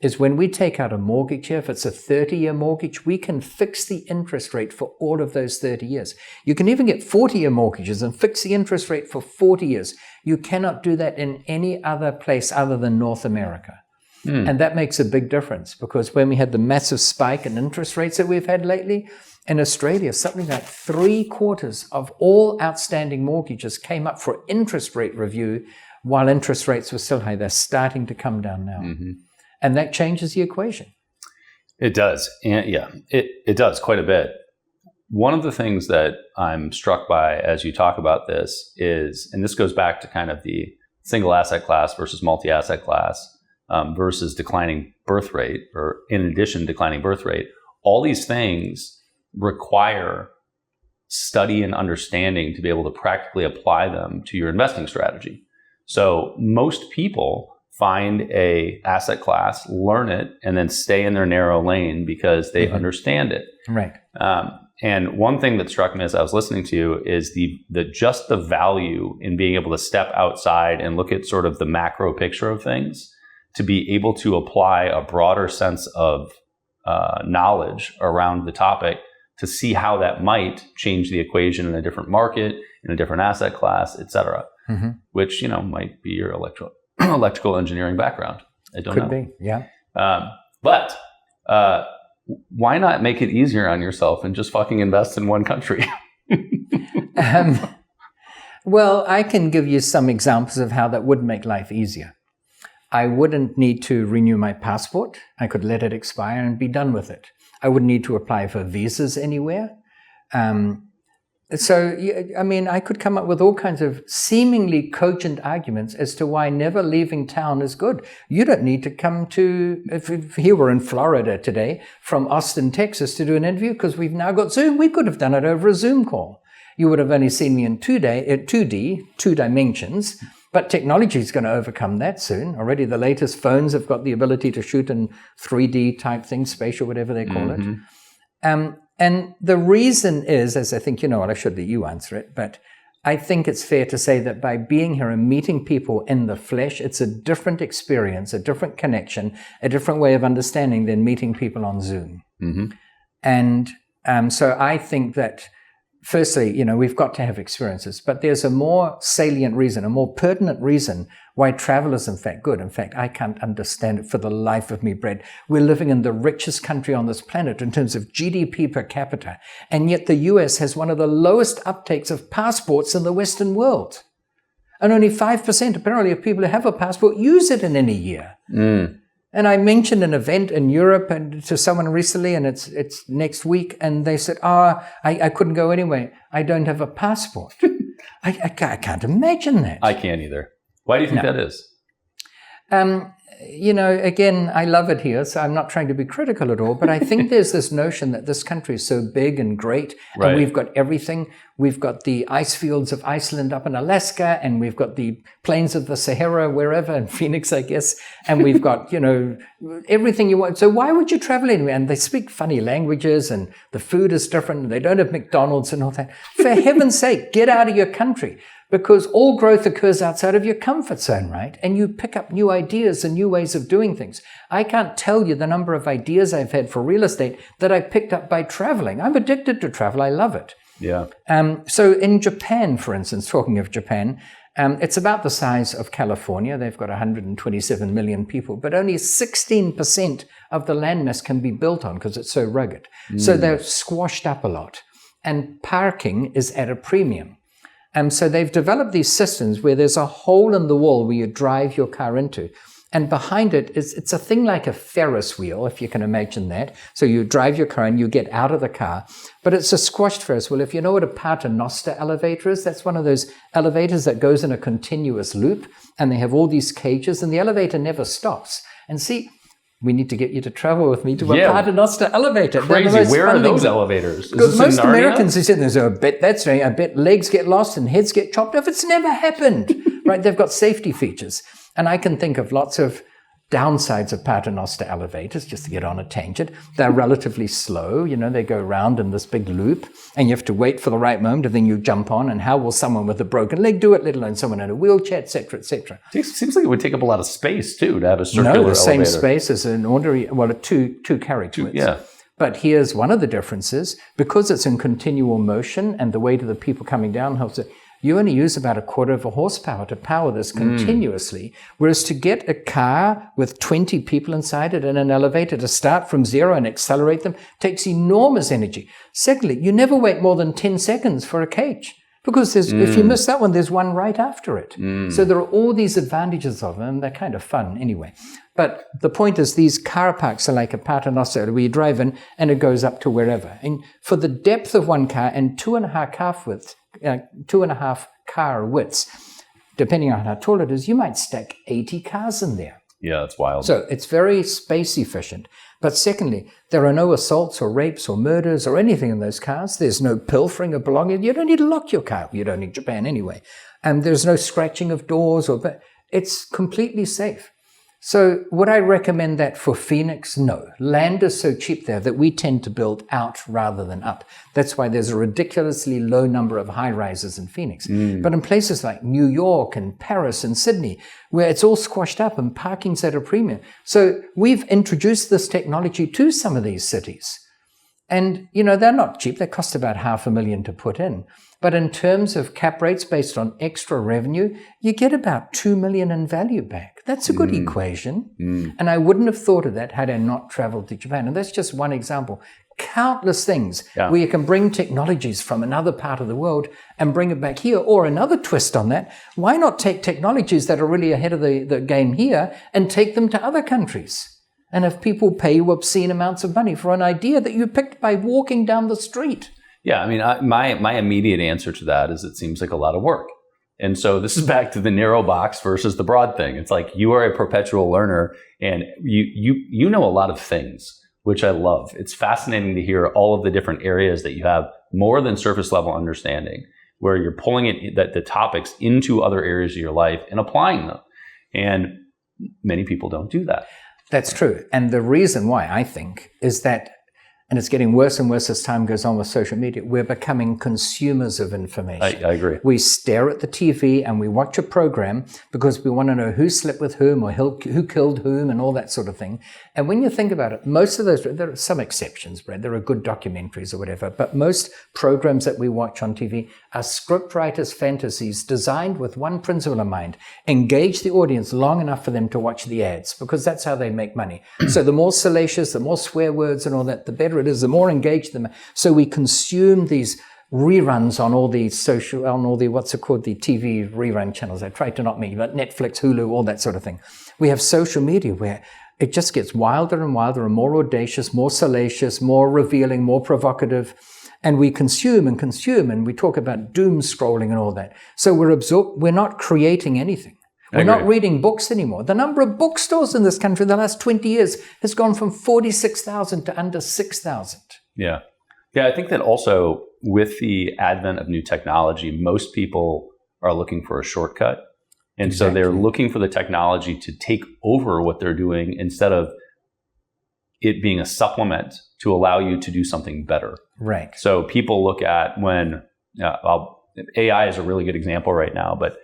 Speaker 1: is when we take out a mortgage here, if it's a 30-year mortgage, we can fix the interest rate for all of those 30 years. You can even get 40-year mortgages and fix the interest rate for 40 years. You cannot do that in any other place other than North America. And that makes a big difference, because when we had the massive spike in interest rates that we've had lately, in Australia, something like 3/4 of all outstanding mortgages came up for interest rate review while interest rates were still high. They're starting to come down now. And that changes the equation.
Speaker 2: It does. And it does quite a bit. One of the things that I'm struck by as you talk about this is, and this goes back to kind of the single asset class versus multi-asset class, versus declining birth rate, or in addition, declining birth rate. All these things require study and understanding to be able to practically apply them to your investing strategy. So most people find a asset class, learn it, and then stay in their narrow lane because they understand it.
Speaker 1: Right.
Speaker 2: And one thing that struck me as I was listening to you is just the value in being able to step outside and look at sort of the macro picture of things, to be able to apply a broader sense of knowledge around the topic to see how that might change the equation in a different market, in a different asset class, et cetera, which, might be your electrical engineering background. I don't know.
Speaker 1: Could be, yeah.
Speaker 2: But why not make it easier on yourself and just fucking invest in one country?
Speaker 1: Well, I can give you some examples of how that would make life easier. I wouldn't need to renew my passport. I could let it expire and be done with it. I wouldn't need to apply for visas anywhere. I could come up with all kinds of seemingly cogent arguments as to why never leaving town is good. You don't need to come to, if here we're in Florida today, from Austin, Texas, to do an interview, because we've now got Zoom. We could have done it over a Zoom call. You would have only seen me in 2D, 2 dimensions. But technology is going to overcome that soon. Already the latest phones have got the ability to shoot in 3D type things, spatial, whatever they call it. And the reason is, as I think I should let you answer it, but I think it's fair to say that by being here and meeting people in the flesh, it's a different experience, a different connection, a different way of understanding than meeting people on Zoom. And so I think that, firstly, we've got to have experiences, but there's a more salient reason, a more pertinent reason why travel is in fact good. In fact, I can't understand it for the life of me, Brad. We're living in the richest country on this planet in terms of GDP per capita, and yet the US has one of the lowest uptakes of passports in the Western world. And only 5% apparently of people who have a passport use it in any year. And I mentioned an event in Europe and to someone recently, and it's next week, and they said, I couldn't go anyway. I don't have a passport. I can't imagine that.
Speaker 2: I can't either. Why do you think that is?
Speaker 1: Again, I love it here, so I'm not trying to be critical at all, but I think there's this notion that this country is so big and great, and we've got everything. We've got the ice fields of Iceland up in Alaska, and we've got the plains of the Sahara, wherever, in Phoenix, I guess, and we've got, everything you want. So why would you travel anywhere? And they speak funny languages, and the food is different, and they don't have McDonald's and all that. For heaven's sake, get out of your country. Because all growth occurs outside of your comfort zone, right? And you pick up new ideas and new ways of doing things. I can't tell you the number of ideas I've had for real estate that I picked up by traveling. I'm addicted to travel. I love it.
Speaker 2: Yeah.
Speaker 1: So in Japan, for instance, talking of Japan, it's about the size of California. They've got 127 million people, but only 16% of the landmass can be built on because it's so rugged. So they're squashed up a lot. And parking is at a premium. So they've developed these systems where there's a hole in the wall where you drive your car into. And behind it, it's a thing like a Ferris wheel, if you can imagine that. So you drive your car and you get out of the car. But it's a squashed Ferris wheel. If you know what a paternoster elevator is, that's one of those elevators that goes in a continuous loop. And they have all these cages and the elevator never stops. And see, we need to get you to travel with me to a paternoster elevator.
Speaker 2: Crazy. Where are those elevators?
Speaker 1: Because most Americans, they said, I bet legs get lost and heads get chopped off. It's never happened, right? They've got safety features. And I can think of lots of downsides of paternoster elevators, just to get on a tangent. They're relatively slow. They go around in this big loop and you have to wait for the right moment and then you jump on. And how will someone with a broken leg do it, let alone someone in a wheelchair, et cetera, et cetera?
Speaker 2: It seems like it would take up a lot of space, too, to have a circular elevator.
Speaker 1: No, the same space as an ordinary, a two carriage widths.
Speaker 2: Yeah.
Speaker 1: But here's one of the differences. Because it's in continual motion and the weight of the people coming down helps it, you only use about a quarter of a horsepower to power this continuously. Whereas to get a car with 20 people inside it in an elevator to start from zero and accelerate them takes enormous energy. Secondly, you never wait more than 10 seconds for a cage. Because if you miss that one, there's one right after it. So there are all these advantages of them. They're kind of fun anyway. But the point is these car parks are like a paternoster where you drive in and it goes up to wherever. And for the depth of one car and 2.5 car widths, depending on how tall it is, you might stack 80 cars in there.
Speaker 2: Yeah, that's wild.
Speaker 1: So it's very space efficient. But secondly, there are no assaults or rapes or murders or anything in those cars. There's no pilfering of belongings. You don't need to lock your car. You don't in Japan anyway. And there's no scratching of doors it's completely safe. So would I recommend that for Phoenix? No. Land is so cheap there that we tend to build out rather than up. That's why there's a ridiculously low number of high rises in Phoenix. But in places like New York and Paris and Sydney, where it's all squashed up and parking's at a premium. So we've introduced this technology to some of these cities. And, they're not cheap. They cost about $500,000 to put in. But in terms of cap rates based on extra revenue, you get about $2 million in value back. That's a good equation. And I wouldn't have thought of that had I not traveled to Japan. And that's just one example. Countless things where you can bring technologies from another part of the world and bring it back here. Or another twist on that, why not take technologies that are really ahead of the game here and take them to other countries? And if people pay you obscene amounts of money for an idea that you picked by walking down the street.
Speaker 2: Yeah, I mean, my immediate answer to that is it seems like a lot of work. And so this is back to the narrow box versus the broad thing. It's like you are a perpetual learner and you know a lot of things, which I love. It's fascinating to hear all of the different areas that you have more than surface level understanding, where you're pulling the topics into other areas of your life and applying them. And many people don't do that.
Speaker 1: That's true. And the reason why, I think, is that, and it's getting worse and worse as time goes on with social media, we're becoming consumers of information.
Speaker 2: I agree.
Speaker 1: We stare at the TV and we watch a program because we want to know who slept with whom or who killed whom and all that sort of thing. And when you think about it, most of those, there are some exceptions, Brad, there are good documentaries or whatever, but most programs that we watch on TV are scriptwriters' fantasies designed with one principle in mind: engage the audience long enough for them to watch the ads, because that's how they make money. So the more salacious, the more swear words and all that, the better it is, the more engaged them. So we consume these reruns on all the the TV rerun channels. I try to not me, but Netflix, Hulu, all that sort of thing. We have social media where it just gets wilder and wilder and more audacious, more salacious, more revealing, more provocative. And we consume, and we talk about doom scrolling and all that. So we're not creating anything. We're not reading books anymore. The number of bookstores in this country in the last 20 years has gone from 46,000 to under 6,000.
Speaker 2: Yeah. Yeah, I think that also with the advent of new technology, most people are looking for a shortcut. And so they're looking for the technology to take over what they're doing instead of it being a supplement to allow you to do something better.
Speaker 1: Right.
Speaker 2: So people look at when, AI is a really good example right now, but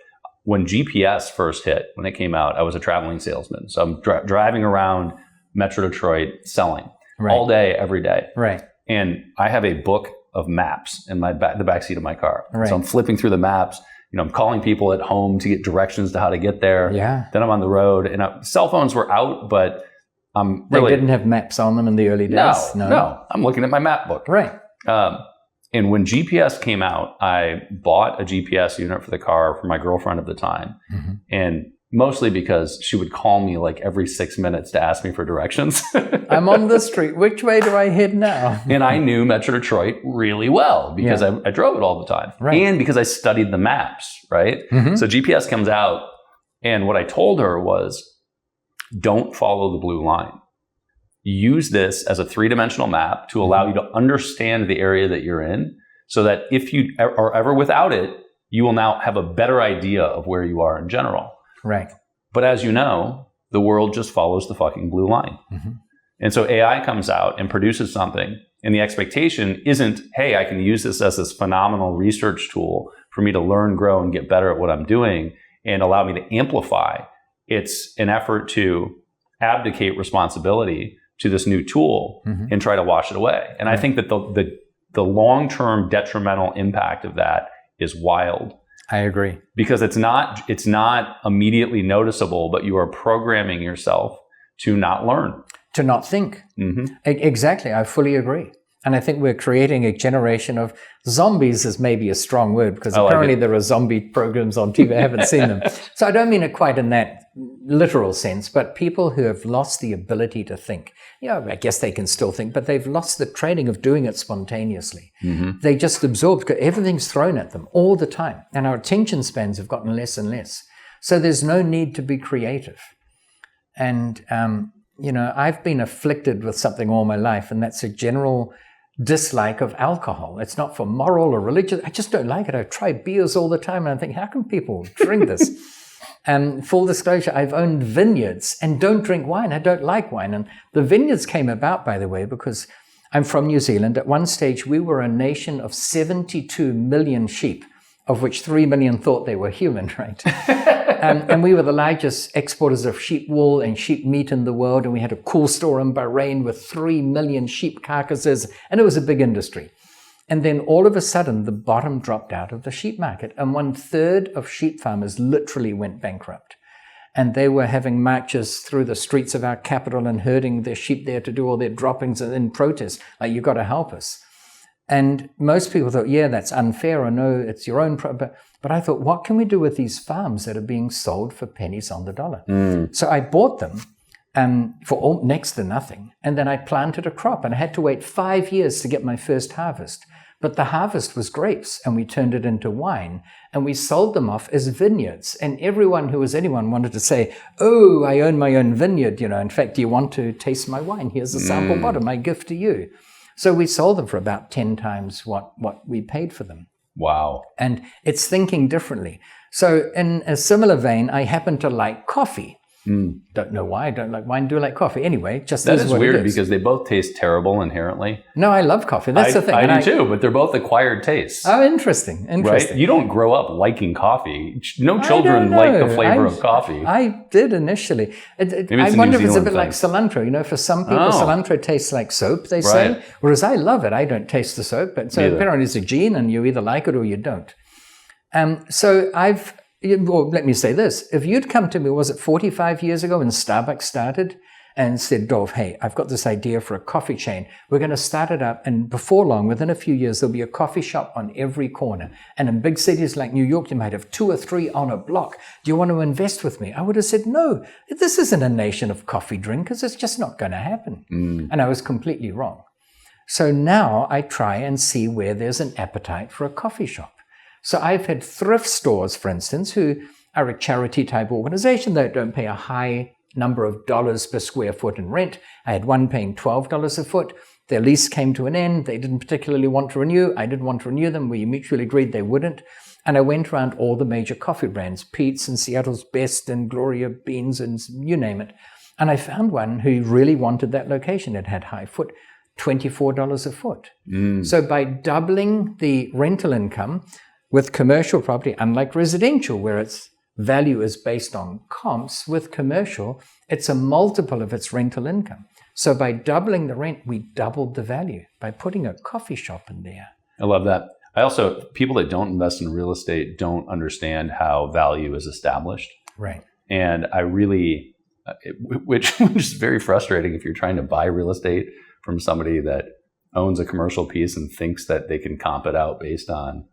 Speaker 2: when GPS first hit, when it came out, I was a traveling salesman. So I'm driving around Metro Detroit selling all day, every day.
Speaker 1: Right.
Speaker 2: And I have a book of maps in the backseat of my car.
Speaker 1: Right.
Speaker 2: So I'm flipping through the maps. I'm calling people at home to get directions to how to get there.
Speaker 1: Yeah.
Speaker 2: Then I'm on the road. And cell phones were out, but I'm really...
Speaker 1: They didn't have maps on them in the early days?
Speaker 2: No. I'm looking at my map book.
Speaker 1: Right.
Speaker 2: And when GPS came out, I bought a GPS unit for the car for my girlfriend at the time.
Speaker 1: Mm-hmm.
Speaker 2: And mostly because she would call me like every 6 minutes to ask me for directions.
Speaker 1: I'm on the street. Which way do I head now?
Speaker 2: And I knew Metro Detroit really well because I drove it all the time.
Speaker 1: Right.
Speaker 2: And because I studied the maps, right?
Speaker 1: Mm-hmm.
Speaker 2: So GPS comes out, and what I told her was, don't follow the blue line. Use this as a 3-dimensional map to allow you to understand the area that you're in, so that if you are ever without it, you will now have a better idea of where you are in general.
Speaker 1: Right.
Speaker 2: But as you know, the world just follows the fucking blue line.
Speaker 1: Mm-hmm.
Speaker 2: And so AI comes out and produces something, and the expectation isn't, hey, I can use this as this phenomenal research tool for me to learn, grow, and get better at what I'm doing and allow me to amplify. It's an effort to abdicate responsibility to this new tool and try to wash it away. And I think that the long-term detrimental impact of that is wild.
Speaker 1: I agree.
Speaker 2: Because it's not immediately noticeable, but you are programming yourself to not learn.
Speaker 1: To not think.
Speaker 2: Mm-hmm.
Speaker 1: Exactly. I fully agree. And I think we're creating a generation of zombies is maybe a strong word, because apparently there are zombie programs on TV. I haven't seen them. So I don't mean it quite in that literal sense, but people who have lost the ability to think. I guess they can still think, but they've lost the training of doing it spontaneously. Mm-hmm. They just absorb, because everything's thrown at them all the time. And our attention spans have gotten less and less. So there's no need to be creative. And, I've been afflicted with something all my life, and that's a general dislike of alcohol. It's not for moral or religious. I just don't like it. I try beers all the time, and I think, how can people drink this? Full disclosure, I've owned vineyards and don't drink wine. I don't like wine. And the vineyards came about, by the way, because I'm from New Zealand. At one stage, we were a nation of 72 million sheep, of which 3 million thought they were human, right? And we were the largest exporters of sheep wool and sheep meat in the world. And we had a cool store in Bahrain with 3 million sheep carcasses. And it was a big industry. And then all of a sudden, the bottom dropped out of the sheep market. And 1/3 of sheep farmers literally went bankrupt. And they were having marches through the streets of our capital and herding their sheep there to do all their droppings in protest. Like, you got to help us. And most people thought, yeah, that's unfair, or no, it's your own problem. But I thought, what can we do with these farms that are being sold for pennies on the dollar? So I bought them for next to nothing. And then I planted a crop, and I had to wait 5 years to get my first harvest. But the harvest was grapes, and we turned it into wine, and we sold them off as vineyards. And everyone who was anyone wanted to say, oh, I own my own vineyard. In fact, do you want to taste my wine? Here's a sample bottle, my gift to you. So we sold them for about 10 times what we paid for them.
Speaker 2: Wow.
Speaker 1: And it's thinking differently. So in a similar vein, I happen to like coffee. Don't know why I don't like wine, do like coffee. Anyway, just
Speaker 2: that
Speaker 1: is
Speaker 2: is
Speaker 1: what
Speaker 2: weird
Speaker 1: it is.
Speaker 2: Because they both taste terrible inherently.
Speaker 1: No, I love coffee. That's the thing.
Speaker 2: I do too, but they're both acquired tastes.
Speaker 1: Oh, interesting.
Speaker 2: Right? You don't grow up liking coffee. No children like the flavor of coffee.
Speaker 1: I did initially. I wonder if it's a bit like cilantro. For some people, cilantro tastes like soap, they say. Whereas I love it. I don't taste the soap. But so apparently it's a gene, and you either like it or you don't. So let me say this. If you'd come to me, was it 45 years ago when Starbucks started, and said, Dolf, hey, I've got this idea for a coffee chain. We're going to start it up, and before long, within a few years, there'll be a coffee shop on every corner. And in big cities like New York, you might have 2 or 3 on a block. Do you want to invest with me? I would have said, no, this isn't a nation of coffee drinkers. It's just not going to happen. And I was completely wrong. So now I try and see where there's an appetite for a coffee shop. So I've had thrift stores, for instance, who are a charity type organization that don't pay a high number of dollars per square foot in rent. I had one paying $12 a foot. Their lease came to an end. They didn't particularly want to renew. I didn't want to renew them. We mutually agreed they wouldn't. And I went around all the major coffee brands, Pete's and Seattle's Best and Gloria Beans and you name it. And I found one who really wanted that location. It had high foot, $24 a foot. So by doubling the rental income, with commercial property, unlike residential, where its value is based on comps, with commercial, it's a multiple of its rental income. So by doubling the rent, we doubled the value by putting a coffee shop in there.
Speaker 2: I love that. People that don't invest in real estate don't understand how value is established.
Speaker 1: Right.
Speaker 2: And I really, which is very frustrating if you're trying to buy real estate from somebody that owns a commercial piece and thinks that they can comp it out based on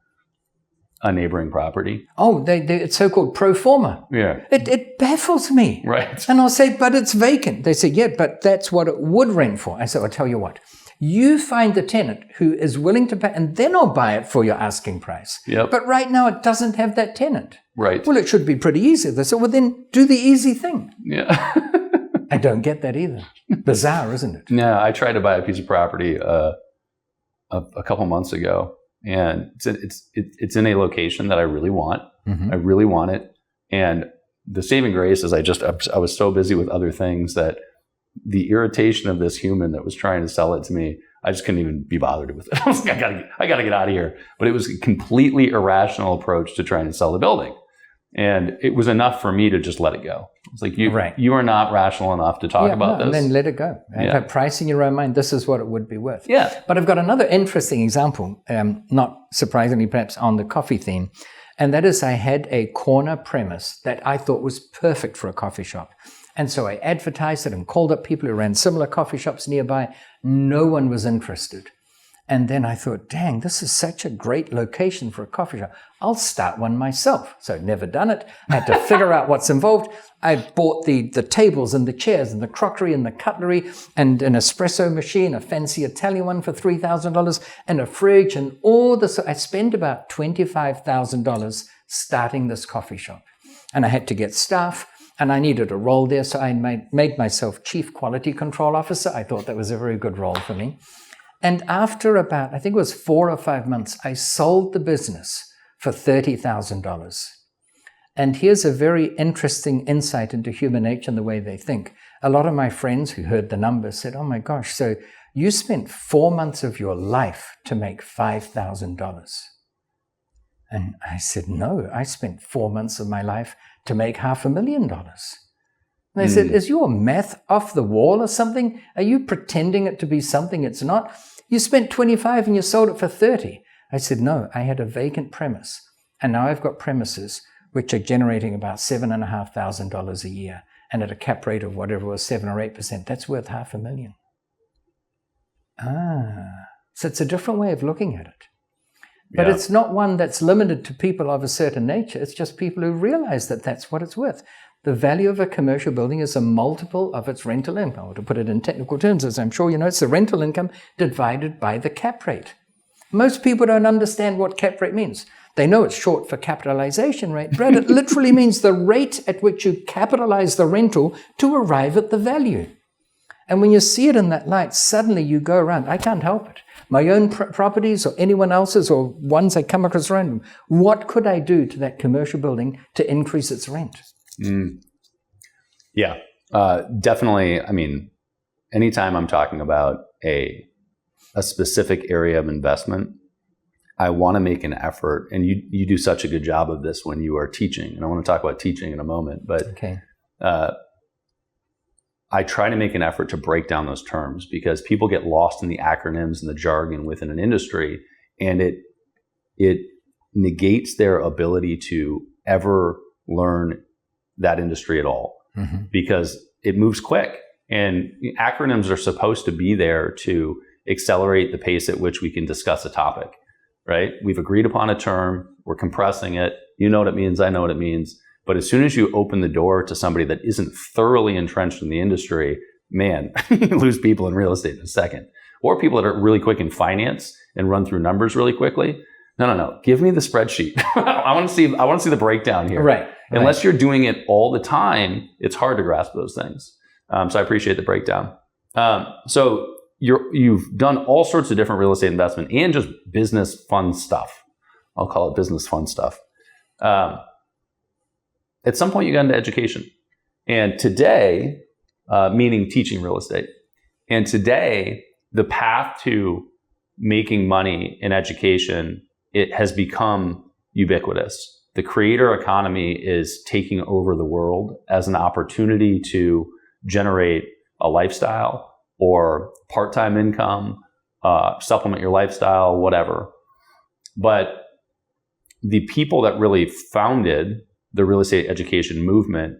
Speaker 2: a neighboring property.
Speaker 1: Oh, it's so-called pro forma.
Speaker 2: Yeah.
Speaker 1: It baffles me.
Speaker 2: Right.
Speaker 1: And I'll say, but it's vacant. They say, yeah, but that's what it would rent for. I said, I'll tell you what. You find the tenant who is willing to pay, and then I'll buy it for your asking price.
Speaker 2: Yep.
Speaker 1: But right now, it doesn't have that tenant.
Speaker 2: Right.
Speaker 1: Well, it should be pretty easy. They said, well, then do the easy thing.
Speaker 2: Yeah.
Speaker 1: I don't get that either. Bizarre, isn't it?
Speaker 2: Yeah, I tried to buy a piece of property a couple months ago, and it's in a location that I really want.
Speaker 1: Mm-hmm.
Speaker 2: I really want it, and the saving grace is I was so busy with other things that the irritation of this human that was trying to sell it to me, I just couldn't even be bothered with it. I was like, I gotta get out of here. But it was a completely irrational approach to trying to sell the building. And it was enough for me to just let it go. It's like, you are not rational enough to talk about this.
Speaker 1: And then let it go. Have a price in your own mind. This is what it would be worth.
Speaker 2: Yeah.
Speaker 1: But I've got another interesting example, not surprisingly perhaps on the coffee theme. And that is I had a corner premise that I thought was perfect for a coffee shop. And so I advertised it and called up people who ran similar coffee shops nearby. No one was interested. And then I thought, dang, this is such a great location for a coffee shop. I'll start one myself. So I'd never done it. I had to figure out what's involved. I bought the tables and the chairs and the crockery and the cutlery and an espresso machine, a fancy Italian one for $3,000 and a fridge and all this. I spent about $25,000 starting this coffee shop. And I had to get staff. And I needed a role there, so I made myself Chief Quality Control Officer. I thought that was a very good role for me. And after about, I think it was 4 or 5 months, I sold the business for $30,000. And here's a very interesting insight into human nature and the way they think. A lot of my friends who heard the numbers said, oh my gosh, so you spent 4 months of your life to make $5,000. And I said, no, I spent 4 months of my life to make $500,000. And they said, is your math off the wall or something? Are you pretending it to be something it's not? You spent 25 and you sold it for 30. I said, no, I had a vacant premise. And now I've got premises which are generating about $7,500 a year. And at a cap rate of whatever was 7 or 8%, that's worth $500,000. So it's a different way of looking at it. But it's not one that's limited to people of a certain nature. It's just people who realize that that's what it's worth. The value of a commercial building is a multiple of its rental income. Or to put it in technical terms, as I'm sure you know, it's the rental income divided by the cap rate. Most people don't understand what cap rate means. They know it's short for capitalization rate. Brad, it literally means the rate at which you capitalize the rental to arrive at the value. And when you see it in that light, suddenly you go around. I can't help it. My own properties or anyone else's or ones I come across random. What could I do to that commercial building to increase its rent?
Speaker 2: Yeah, definitely. I mean, anytime I'm talking about a specific area of investment, I want to make an effort. And you do such a good job of this when you are teaching. And I want to talk about teaching in a moment. But
Speaker 1: okay.
Speaker 2: I try to make an effort to break down those terms because people get lost in the acronyms and the jargon within an industry, and it negates their ability to ever learn that industry at all because it moves quick. And acronyms are supposed to be there to accelerate the pace at which we can discuss a topic, right? We've agreed upon a term, we're compressing it. You know what it means, I know what it means. But as soon as you open the door to somebody that isn't thoroughly entrenched in the industry, man, you lose people in real estate in a second. Or people that are really quick in finance and run through numbers really quickly. No. Give me the spreadsheet. I want to see the breakdown here.
Speaker 1: Right.
Speaker 2: Unless you're doing it all the time, it's hard to grasp those things. So I appreciate the breakdown. So you've done all sorts of different real estate investment and just business fun stuff. I'll call it business fun stuff. At some point you got into education. And today, meaning teaching real estate. And today, the path to making money in education, it has become ubiquitous. The creator economy is taking over the world as an opportunity to generate a lifestyle or part-time income, supplement your lifestyle, whatever. But the people that really founded the real estate education movement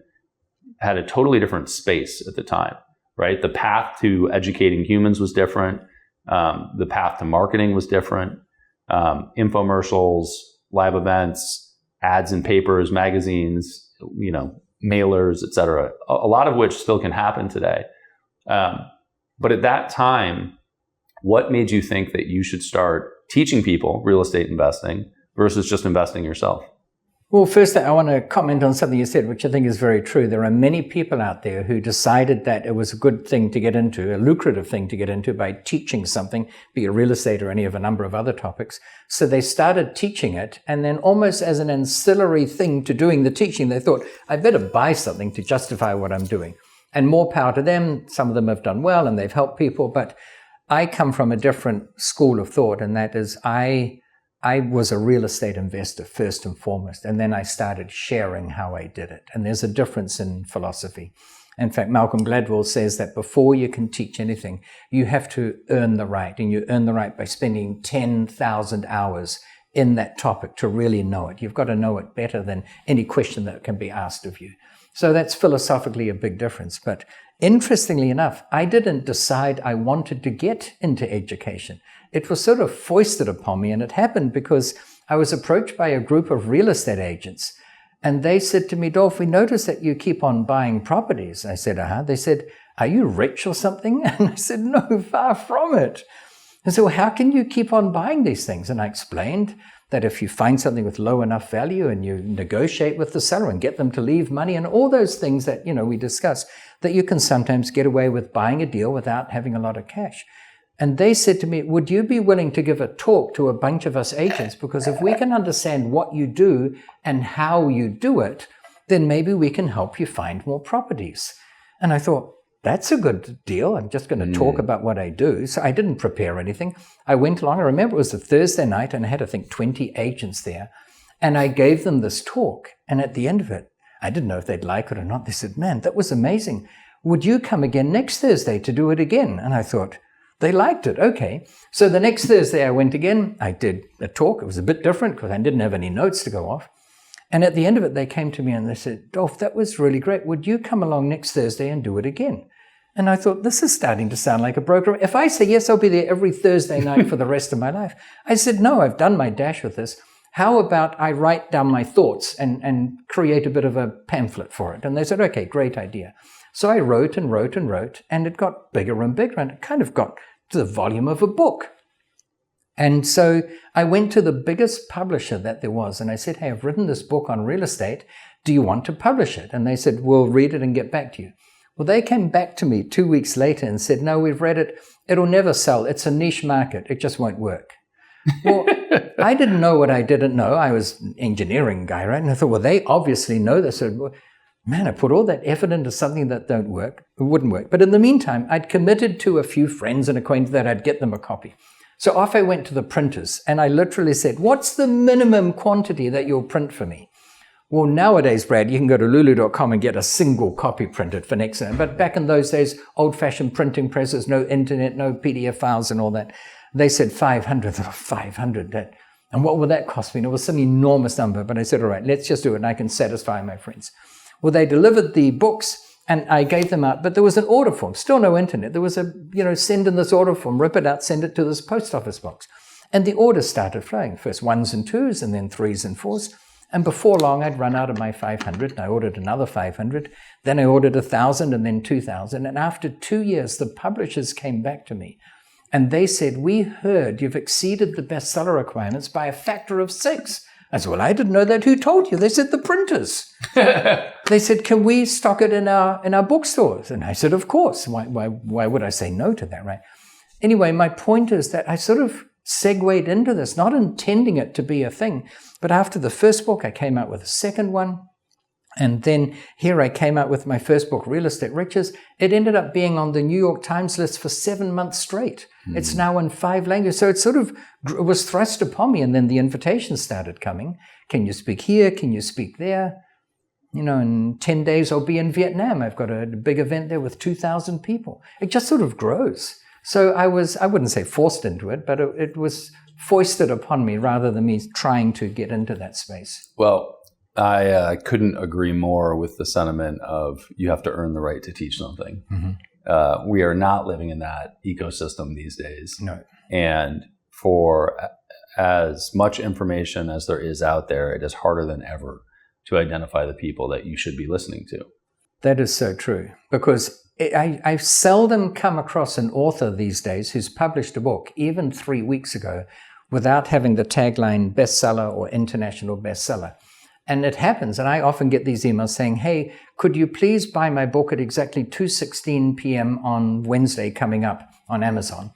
Speaker 2: had a totally different space at the time, right? The path to educating humans was different. The path to marketing was different. Infomercials, live events, ads in papers, magazines, mailers, et cetera, a lot of which still can happen today. But at that time, what made you think that you should start teaching people real estate investing versus just investing yourself?
Speaker 1: Well, first, I want to comment on something you said, which I think is very true. There are many people out there who decided that it was a good thing to get into, a lucrative thing to get into by teaching something, be it real estate or any of a number of other topics. So they started teaching it, and then almost as an ancillary thing to doing the teaching, they thought, I better buy something to justify what I'm doing. And more power to them. Some of them have done well and they've helped people, but I come from a different school of thought, and that is I was a real estate investor first and foremost, and then I started sharing how I did it. And there's a difference in philosophy. In fact, Malcolm Gladwell says that before you can teach anything, you have to earn the right, and you earn the right by spending 10,000 hours in that topic to really know it. You've got to know it better than any question that can be asked of you. So that's philosophically a big difference. But interestingly enough, I didn't decide I wanted to get into education. It was sort of foisted upon me, and it happened because I was approached by a group of real estate agents, and they said to me, Dolf, we noticed that you keep on buying properties. I said, They said, are you rich or something? And I said, no, far from it. And so how can you keep on buying these things? And I explained that if you find something with low enough value and you negotiate with the seller and get them to leave money and all those things that, we discuss, that you can sometimes get away with buying a deal without having a lot of cash. And they said to me, would you be willing to give a talk to a bunch of us agents? Because if we can understand what you do and how you do it, then maybe we can help you find more properties. And I thought, that's a good deal. I'm just going to talk about what I do. So I didn't prepare anything. I went along. I remember it was a Thursday night, and I had, I think, 20 agents there. And I gave them this talk. And at the end of it, I didn't know if they'd like it or not. They said, man, that was amazing. Would you come again next Thursday to do it again? And I thought, they liked it. Okay. So the next Thursday I went again. I did a talk. It was a bit different because I didn't have any notes to go off. And at the end of it, they came to me and they said, Dolf, that was really great. Would you come along next Thursday and do it again? And I thought, this is starting to sound like a broker. If I say yes, I'll be there every Thursday night for the rest of my life. I said, no, I've done my dash with this. How about I write down my thoughts and create a bit of a pamphlet for it? And they said, okay, great idea. So I wrote and wrote and wrote, and it got bigger and bigger, and it kind of got to the volume of a book. And so I went to the biggest publisher that there was, and I said, hey, I've written this book on real estate. Do you want to publish it? And they said, we'll read it and get back to you. Well, they came back to me 2 weeks later and said, no, we've read it. It'll never sell. It's a niche market. It just won't work. Well, I didn't know what I didn't know. I was an engineering guy, right? And I thought, well, they obviously know this. So, man, I put all that effort into something that wouldn't work. But in the meantime, I'd committed to a few friends and acquaintances that I'd get them a copy. So off I went to the printers, and I literally said, what's the minimum quantity that you'll print for me? Well, nowadays, Brad, you can go to lulu.com and get a single copy printed for next time. But back in those days, old-fashioned printing presses, no internet, no PDF files and all that. They said 500. 500. And what would that cost me? And it was some enormous number. But I said, all right, let's just do it, and I can satisfy my friends. Well, they delivered the books, and I gave them out. But there was an order form, still no internet. There was send in this order form, rip it out, send it to this post office box. And the orders started flowing, first 1s and 2s, and then 3s and 4s. And before long, I'd run out of my 500, and I ordered another 500. Then I ordered 1,000 and then 2,000. And after 2 years, the publishers came back to me, and they said, we heard you've exceeded the bestseller requirements by a factor of 6. I said, well, I didn't know that. Who told you? They said, the printers. They said, can we stock it in our bookstores? And I said, of course. Why would I say no to that, right? Anyway, my point is that I sort of segued into this, not intending it to be a thing. But after the first book, I came out with a second one. And then here I came out with my first book, Real Estate Riches. It ended up being on the New York Times list for 7 months straight. It's now in 5 languages. So it sort of was thrust upon me. And then the invitations started coming. Can you speak here? Can you speak there? In 10 days, I'll be in Vietnam. I've got a big event there with 2,000 people. It just sort of grows. So I wouldn't say forced into it, but it was foisted upon me rather than me trying to get into that space.
Speaker 2: Well, I couldn't agree more with the sentiment of you have to earn the right to teach something. We are not living in that ecosystem these days.
Speaker 1: No.
Speaker 2: And for as much information as there is out there, it is harder than ever to identify the people that you should be listening to.
Speaker 1: That is so true, because I seldom come across an author these days who's published a book, even 3 weeks ago, without having the tagline bestseller or international bestseller. And it happens, and I often get these emails saying, hey, could you please buy my book at exactly 2:16 p.m. on Wednesday coming up on Amazon?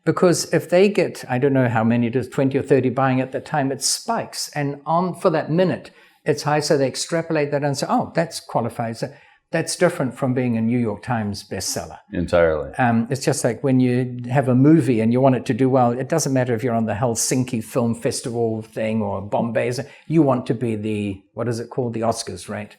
Speaker 1: Because if they get, I don't know how many it is, 20 or 30 buying at the time, it spikes. And on for that minute, it's high, so they extrapolate that and say, oh, that qualifies. That's different from being a New York Times bestseller.
Speaker 2: Entirely.
Speaker 1: It's just like when you have a movie and you want it to do well, it doesn't matter if you're on the Helsinki Film Festival thing or Bombay. You want to be the, what is it called? The Oscars, right?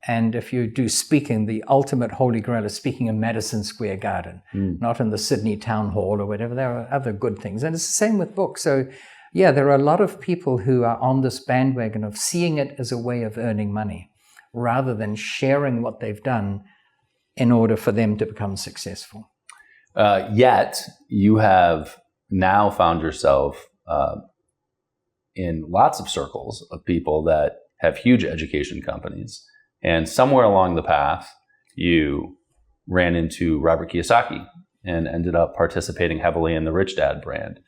Speaker 1: And if you do speaking, the ultimate holy grail is speaking in Madison Square Garden, not in the Sydney Town Hall or whatever. There are other good things. And it's the same with books. So yeah, there are a lot of people who are on this bandwagon of seeing it as a way of earning money, rather than sharing what they've done in order for them to become successful.
Speaker 2: Yet, you have now found yourself in lots of circles of people that have huge education companies. And somewhere along the path, you ran into Robert Kiyosaki and ended up participating heavily in the Rich Dad brand.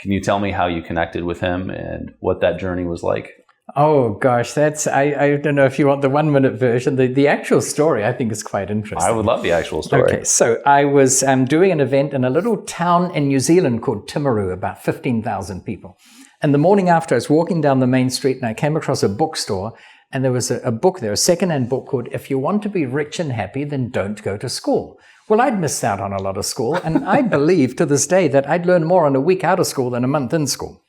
Speaker 2: Can you tell me how you connected with him and what that journey was like?
Speaker 1: Oh gosh, I don't know if you want the 1 minute version. The actual story I think is quite interesting.
Speaker 2: I would love the actual story.
Speaker 1: Okay, so I was doing an event in a little town in New Zealand called Timaru, about 15,000 people. And the morning after, I was walking down the main street and I came across a bookstore, and there was a book there, a secondhand book called If You Want to Be Rich and Happy, Then Don't Go to School. Well, I'd missed out on a lot of school, and I believe to this day that I'd learn more in a week out of school than a month in school.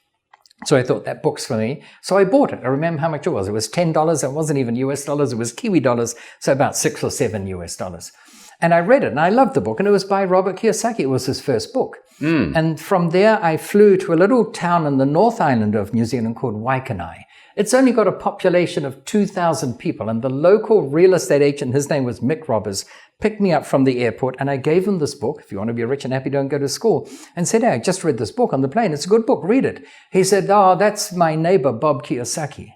Speaker 1: So I thought, that book's for me. So I bought it. I remember how much it was. It was $10. It wasn't even US dollars. It was Kiwi dollars. So about $6 or $7 US dollars. And I read it and I loved the book. And it was by Robert Kiyosaki. It was his first book. And from there, I flew to a little town in the North Island of New Zealand called Waikanai. It's only got a population of 2,000 people. And the local real estate agent, his name was Mick Robbers, picked me up from the airport, and I gave him this book, If You Want to Be Rich and Happy, Don't Go to School, and said, hey, I just read this book on the plane. It's a good book. Read it. He said, oh, that's my neighbor, Bob Kiyosaki.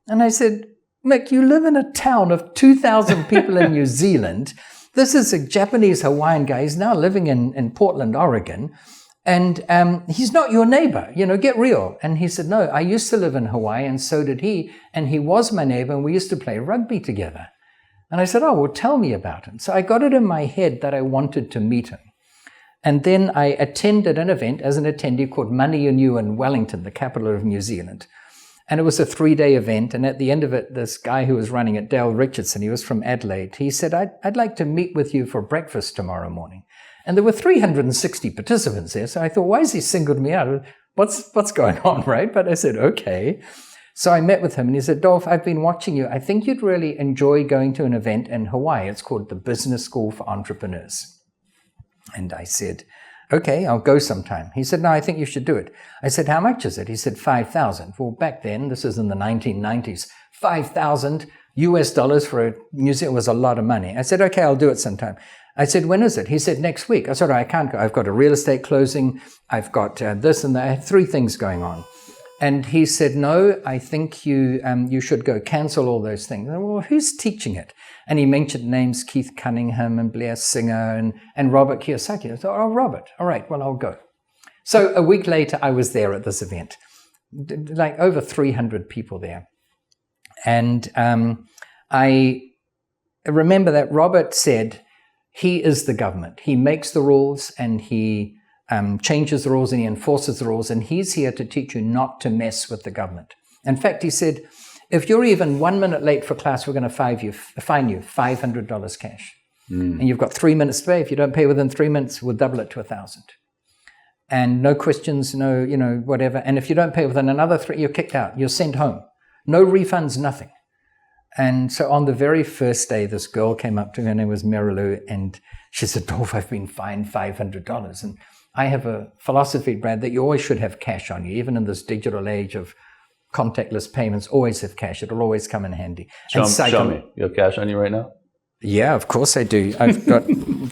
Speaker 1: And I said, Mick, you live in a town of 2,000 people in New Zealand. This is a Japanese Hawaiian guy. He's now living in Portland, Oregon. And he's not your neighbor, get real. And he said, no, I used to live in Hawaii, and so did he. And he was my neighbor, and we used to play rugby together. And I said, oh, well, tell me about him. So I got it in my head that I wanted to meet him. And then I attended an event as an attendee called Money You Knew in Wellington, the capital of New Zealand. And it was a 3-day event. And at the end of it, this guy who was running it, Dale Richardson, he was from Adelaide, he said, I'd like to meet with you for breakfast tomorrow morning. And there were 360 participants there. So I thought, why has he singled me out? What's going on, right? But I said, okay. So I met with him and he said, Dolf, I've been watching you. I think you'd really enjoy going to an event in Hawaii. It's called the Business School for Entrepreneurs. And I said, okay, I'll go sometime. He said, no, I think you should do it. I said, how much is it? He said, 5,000. Well, back then, this is in the 1990s, 5,000 US dollars for a museum was a lot of money. I said, okay, I'll do it sometime. I said, when is it? He said, next week. I said, I can't go. I've got a real estate closing. I've got this and that. I had 3 things going on. And he said, no, I think you should go. Cancel all those things. Said, well, who's teaching it? And he mentioned names, Keith Cunningham and Blair Singer and Robert Kiyosaki. I thought, oh, Robert. All right, well, I'll go. So a week later, I was there at this event, like over 300 people there. And I remember that Robert said, he is the government. He makes the rules and he changes the rules and he enforces the rules, and he's here to teach you not to mess with the government. In fact, he said, if you're even 1 minute late for class, we're going to fine you $500 cash. And you've got 3 minutes to pay. If you don't pay within 3 minutes, we'll double it to 1,000. And no questions, no, whatever. And if you don't pay within another 3, you're kicked out. You're sent home. No refunds, nothing. And so on the very first day, this girl came up to me, her name was Marilu, and she said, Dolf, I've been fined $500. And I have a philosophy, Brad, that you always should have cash on you. Even in this digital age of contactless payments, always have cash. It'll always come in handy.
Speaker 2: Show me. You have cash on you right now?
Speaker 1: Yeah, of course I do. I've got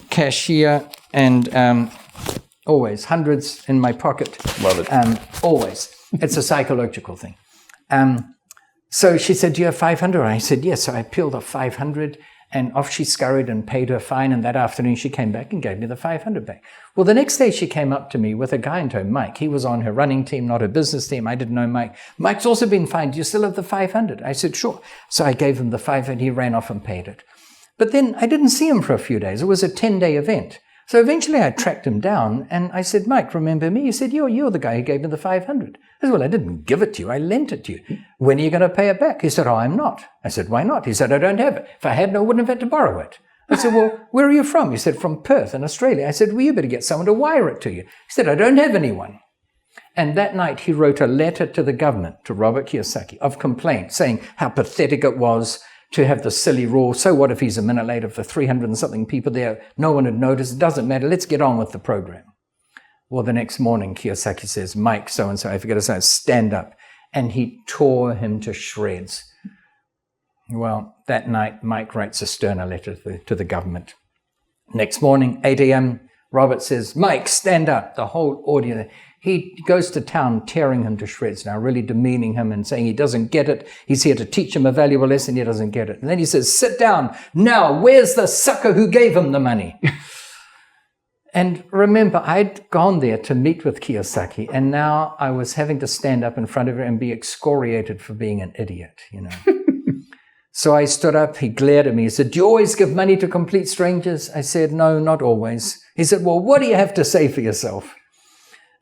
Speaker 1: cash here and always hundreds in my pocket.
Speaker 2: Love it.
Speaker 1: Always. It's a psychological thing. So she said, do you have 500? I said, yes. So I peeled off 500 and off she scurried and paid her fine. And that afternoon she came back and gave me the 500 back. Well, the next day she came up to me with a guy named Mike. He was on her running team, not her business team. I didn't know Mike. Mike's also been fined. Do you still have the 500? I said, sure. So I gave him the 500. He ran off and paid it. But then I didn't see him for a few days. It was a 10-day event. So eventually I tracked him down and I said, Mike, remember me? He said, you're the guy who gave me the 500. I said, well, I didn't give it to you. I lent it to you. When are you going to pay it back? He said, oh, I'm not. I said, why not? He said, I don't have it. If I had, I wouldn't have had to borrow it. I said, well, where are you from? He said, from Perth in Australia. I said, well, you better get someone to wire it to you. He said, I don't have anyone. And that night he wrote a letter to the government, to Robert Kiyosaki, of complaint, saying how pathetic it was to have the silly rule. So what if he's a minute late? Of the 300 and something people there, no one had noticed. It doesn't matter. Let's get on with the program. Well, the next morning, Kiyosaki says, Mike, so-and-so, I forget his name, stand up. And he tore him to shreds. Well, that night, Mike writes a sterner letter to the government. Next morning, 8 a.m., Robert says, Mike, stand up. The whole audience. He goes to town tearing him to shreds now, really demeaning him and saying he doesn't get it. He's here to teach him a valuable lesson. He doesn't get it. And then he says, sit down. Now, where's the sucker who gave him the money? And remember, I'd gone there to meet with Kiyosaki, and now I was having to stand up in front of him and be excoriated for being an idiot, you know. So I stood up. He glared at me. He said, do you always give money to complete strangers? I said, no, not always. He said, well, what do you have to say for yourself?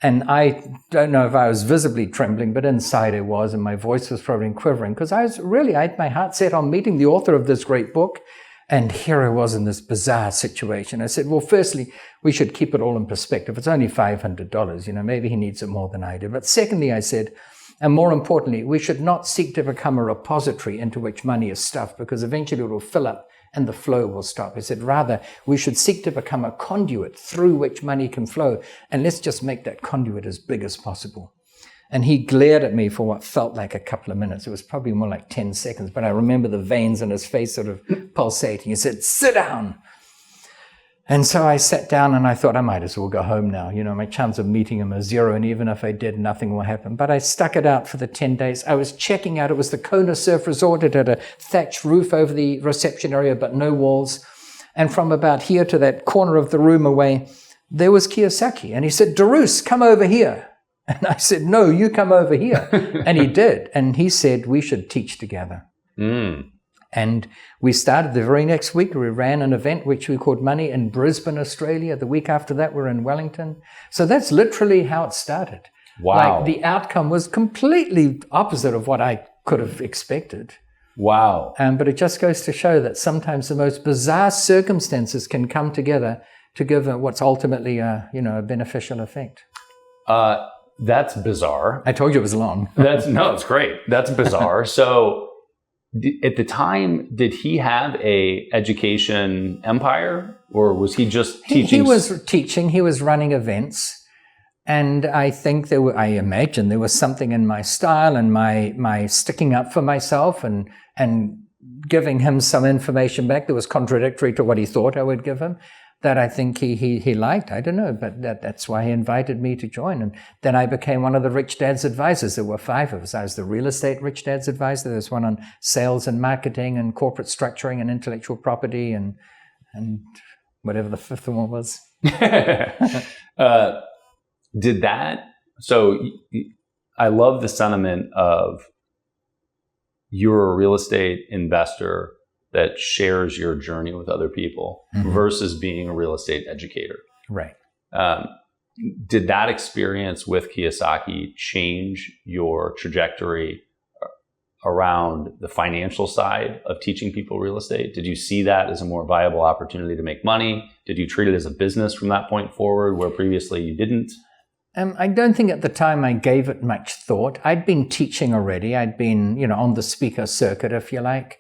Speaker 1: And I don't know if I was visibly trembling, but inside it was, and my voice was probably quivering, because I had my heart set on meeting the author of this great book. And here I was in this bizarre situation. I said, well, firstly, we should keep it all in perspective. It's only $500, you know, maybe he needs it more than I do. But secondly, I said, and more importantly, we should not seek to become a repository into which money is stuffed, because eventually it will fill up and the flow will stop. I said, rather, we should seek to become a conduit through which money can flow. And let's just make that conduit as big as possible. And he glared at me for what felt like a couple of minutes. It was probably more like 10 seconds, but I remember the veins in his face sort of pulsating. He said, sit down. And so I sat down and I thought I might as well go home now. You know, my chance of meeting him is zero, and even if I did, nothing will happen. But I stuck it out for the 10 days. I was checking out. It was the Kona Surf Resort. It had a thatched roof over the reception area, but no walls. And from about here to that corner of the room away, there was Kiyosaki. And he said, De Roos, come over here. And I said, no, you come over here. And he did. And he said, we should teach together. And we started the very next week. We ran an event which we called Money in Brisbane, Australia. The week after that, we're in Wellington. So that's literally how it started.
Speaker 2: Wow.
Speaker 1: Like the outcome was completely opposite of what I could have expected.
Speaker 2: Wow.
Speaker 1: But it just goes to show that sometimes the most bizarre circumstances can come together to give what's ultimately a beneficial effect.
Speaker 2: That's bizarre.
Speaker 1: I told you it was long.
Speaker 2: It's great. That's bizarre. So at the time, did he have a education empire, or was he just teaching?
Speaker 1: He was teaching. He was running events. And I think I imagine there was something in my style and my sticking up for myself and giving him some information back that was contradictory to what he thought I would give him, that I think he liked. I don't know, but that's why he invited me to join. And then I became one of the Rich Dad's advisors. There were 5 of us. I was the real estate Rich Dad's advisor. There was one on sales and marketing and corporate structuring and intellectual property and whatever the 5th one was.
Speaker 2: So I love the sentiment of you're a real estate investor that shares your journey with other people versus being a real estate educator.
Speaker 1: Right.
Speaker 2: Did that experience with Kiyosaki change your trajectory around the financial side of teaching people real estate? Did you see that as a more viable opportunity to make money? Did you treat it as a business from that point forward, where previously you didn't?
Speaker 1: I don't think at the time I gave it much thought. I'd been teaching already. I'd been, on the speaker circuit, if you like.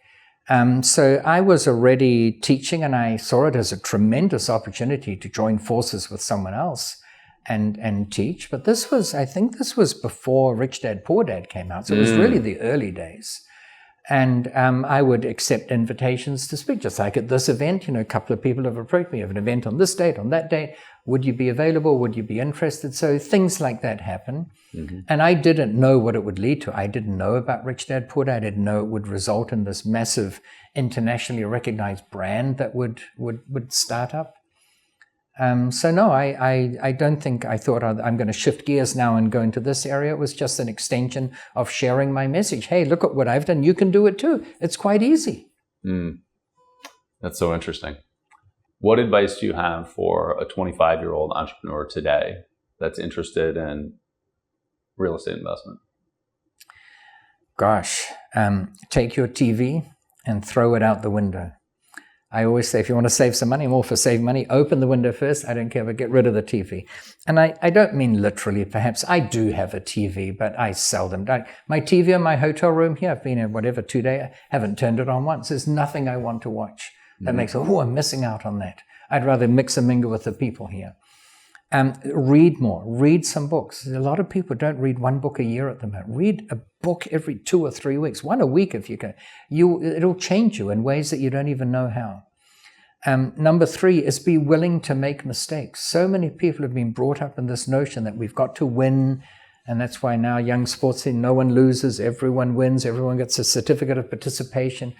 Speaker 1: So I was already teaching, and I saw it as a tremendous opportunity to join forces with someone else and teach. But I think this was before Rich Dad, Poor Dad came out. So it was really the early days. And I would accept invitations to speak, just like at this event. A couple of people have approached me, have an event on this date, on that date. Would you be available? Would you be interested? So things like that happen. Mm-hmm. And I didn't know what it would lead to. I didn't know about Rich Dad Poor Dad. I didn't know it would result in this massive internationally recognized brand that would start up. So no, I don't think I thought I'm going to shift gears now and go into this area. It was just an extension of sharing my message. Hey, look at what I've done. You can do it too. It's quite easy.
Speaker 2: That's so interesting. What advice do you have for a 25-year-old entrepreneur today that's interested in real estate investment?
Speaker 1: Gosh, take your TV and throw it out the window. I always say, if you want to save some money, I'm all for saving money, open the window first. I don't care, but get rid of the TV. And I don't mean literally, perhaps. I do have a TV, but I seldom. My TV in my hotel room here, I've been in 2 days, I haven't turned it on once. There's nothing I want to watch that makes, I'm missing out on that. I'd rather mix and mingle with the people here. Read more. Read some books. A lot of people don't read one book a year at the moment. Read a book every 2 or 3 weeks, one a week if you can. It'll change you in ways that you don't even know how. Number 3 is be willing to make mistakes. So many people have been brought up in this notion that we've got to win, and that's why now young sports team, no one loses, everyone wins, everyone gets a certificate of participation.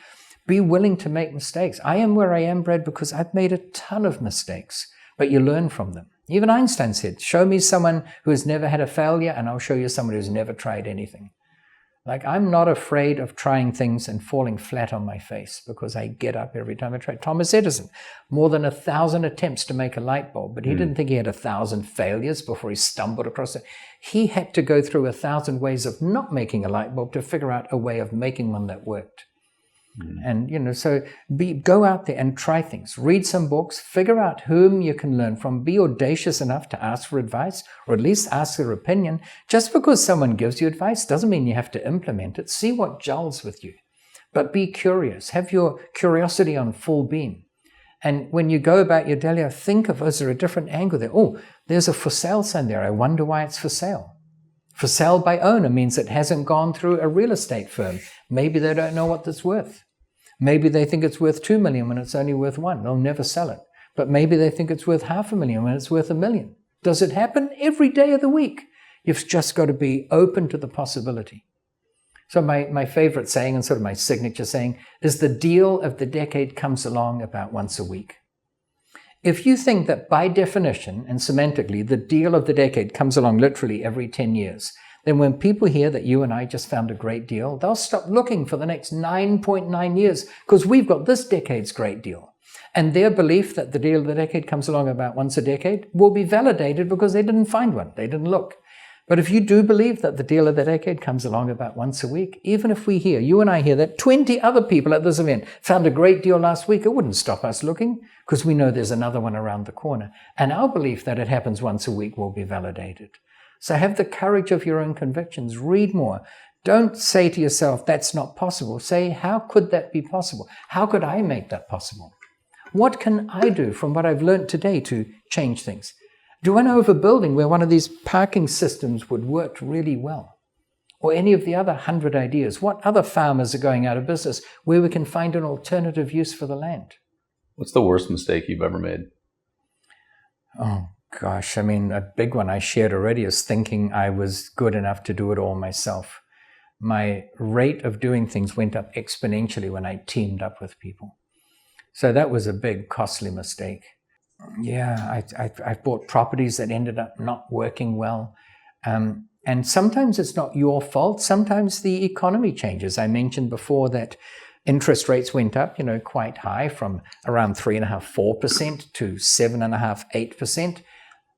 Speaker 1: Be willing to make mistakes. I am where I am, Brad, because I've made a ton of mistakes, but you learn from them. Even Einstein said, show me someone who has never had a failure, and I'll show you someone who's never tried anything. Like, I'm not afraid of trying things and falling flat on my face because I get up every time I try. Thomas Edison, more than 1,000 attempts to make a light bulb, but he didn't think he had 1,000 failures before he stumbled across it. He had to go through 1,000 ways of not making a light bulb to figure out a way of making one that worked. And, so go out there and try things. Read some books, figure out whom you can learn from. Be audacious enough to ask for advice, or at least ask their opinion. Just because someone gives you advice doesn't mean you have to implement it. See what gels with you. But be curious. Have your curiosity on full beam. And when you go about your daily, think of, is there a different angle there? Oh, there's a for sale sign there. I wonder why it's for sale. For sale by owner means it hasn't gone through a real estate firm. Maybe they don't know what it's worth. Maybe they think it's worth 2 million when it's only worth 1. They'll never sell it. But maybe they think it's worth 500,000 when it's worth 1 million. Does it happen? Every day of the week. You've just got to be open to the possibility. So my favorite saying, and sort of my signature saying, is the deal of the decade comes along about once a week. If you think that by definition and semantically, the deal of the decade comes along literally every 10 years, then when people hear that you and I just found a great deal, they'll stop looking for the next 9.9 years because we've got this decade's great deal. And their belief that the deal of the decade comes along about once a decade will be validated because they didn't find one. They didn't look. But if you do believe that the deal of the decade comes along about once a week, even if you and I hear that 20 other people at this event found a great deal last week, it wouldn't stop us looking because we know there's another one around the corner. And our belief that it happens once a week will be validated. So have the courage of your own convictions. Read more. Don't say to yourself, that's not possible. Say, how could that be possible? How could I make that possible? What can I do from what I've learned today to change things? Do I know of a building where one of these parking systems would work really well? Or any of the other 100 ideas? What other farmers are going out of business where we can find an alternative use for the land?
Speaker 2: What's the worst mistake you've ever made?
Speaker 1: Oh, gosh, a big one I shared already is thinking I was good enough to do it all myself. My rate of doing things went up exponentially when I teamed up with people. So that was a big, costly mistake. Yeah, I bought properties that ended up not working well. And sometimes it's not your fault. Sometimes the economy changes. I mentioned before that interest rates went up, quite high from around 3.5%, 4% to 7.5%, 8%.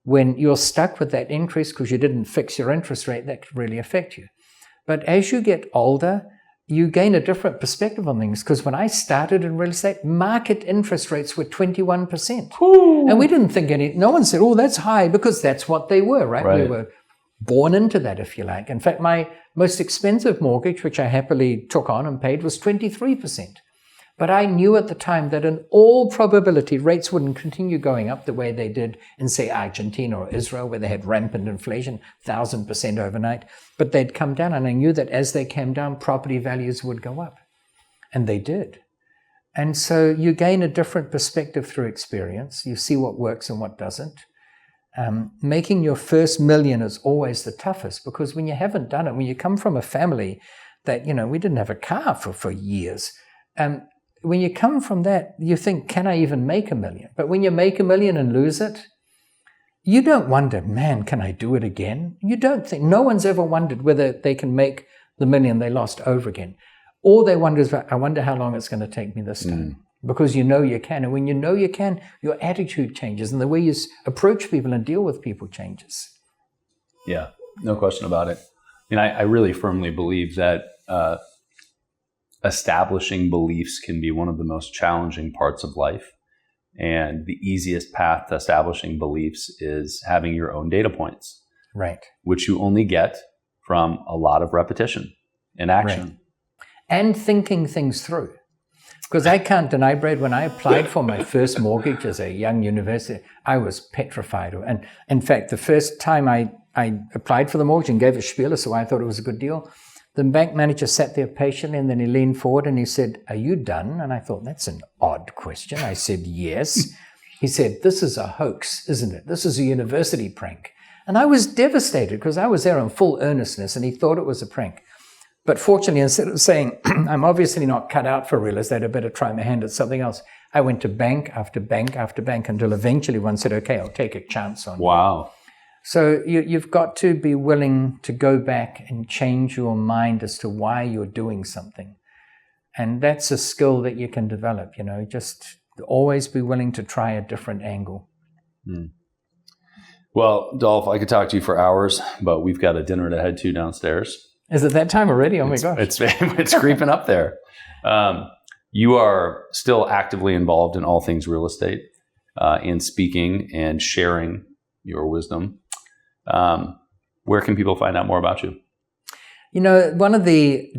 Speaker 1: When you're stuck with that increase because you didn't fix your interest rate, that could really affect you. But as you get older, you gain a different perspective on things. Because when I started in real estate, market interest rates were 21%. Ooh. And we didn't think no one said, oh, that's high, because that's what they were, right? We were born into that, if you like. In fact, my most expensive mortgage, which I happily took on and paid, was 23%. But I knew at the time that in all probability, rates wouldn't continue going up the way they did in, say, Argentina or Israel, where they had rampant inflation, 1,000% overnight. But they'd come down, and I knew that as they came down, property values would go up. And they did. And so you gain a different perspective through experience. You see what works and what doesn't. Making your first million is always the toughest, because when you haven't done it, when you come from a family that, we didn't have a car for years. When you come from that, you think, can I even make $1 million? But when you make $1 million and lose it, you don't wonder, man, can I do it again? You don't think, no one's ever wondered whether they can make the $1 million they lost over again. All they wonder is, I wonder how long it's going to take me this time. Because you know you can. And when you know you can, your attitude changes and the way you approach people and deal with people changes.
Speaker 2: Yeah, no question about it. I really firmly believe that establishing beliefs can be one of the most challenging parts of life. And the easiest path to establishing beliefs is having your own data points.
Speaker 1: Right.
Speaker 2: Which you only get from a lot of repetition and action.
Speaker 1: Right. And thinking things through. Because I can't deny, Brad, when I applied for my first mortgage as a young university, I was petrified. And in fact, the first time I applied for the mortgage and gave a spiel as to why I thought it was a good deal, the bank manager sat there patiently, and then he leaned forward and he said, "Are you done?" And I thought, that's an odd question. I said, "Yes." He said, "This is a hoax, isn't it? This is a university prank." And I was devastated because I was there in full earnestness and he thought it was a prank. But fortunately, instead of saying, I'm obviously not cut out for real estate, I better try my hand at something else, I went to bank after bank after bank until eventually one said, okay, I'll take a chance on you.
Speaker 2: Wow.
Speaker 1: So you've got to be willing to go back and change your mind as to why you're doing something. And that's a skill that you can develop, just always be willing to try a different angle.
Speaker 2: Well, Dolf, I could talk to you for hours, but we've got a dinner to head to downstairs.
Speaker 1: Is it that time already? Oh my gosh.
Speaker 2: It's creeping up there. You are still actively involved in all things real estate, in speaking and sharing your wisdom. Where can people find out more about you?
Speaker 1: One of the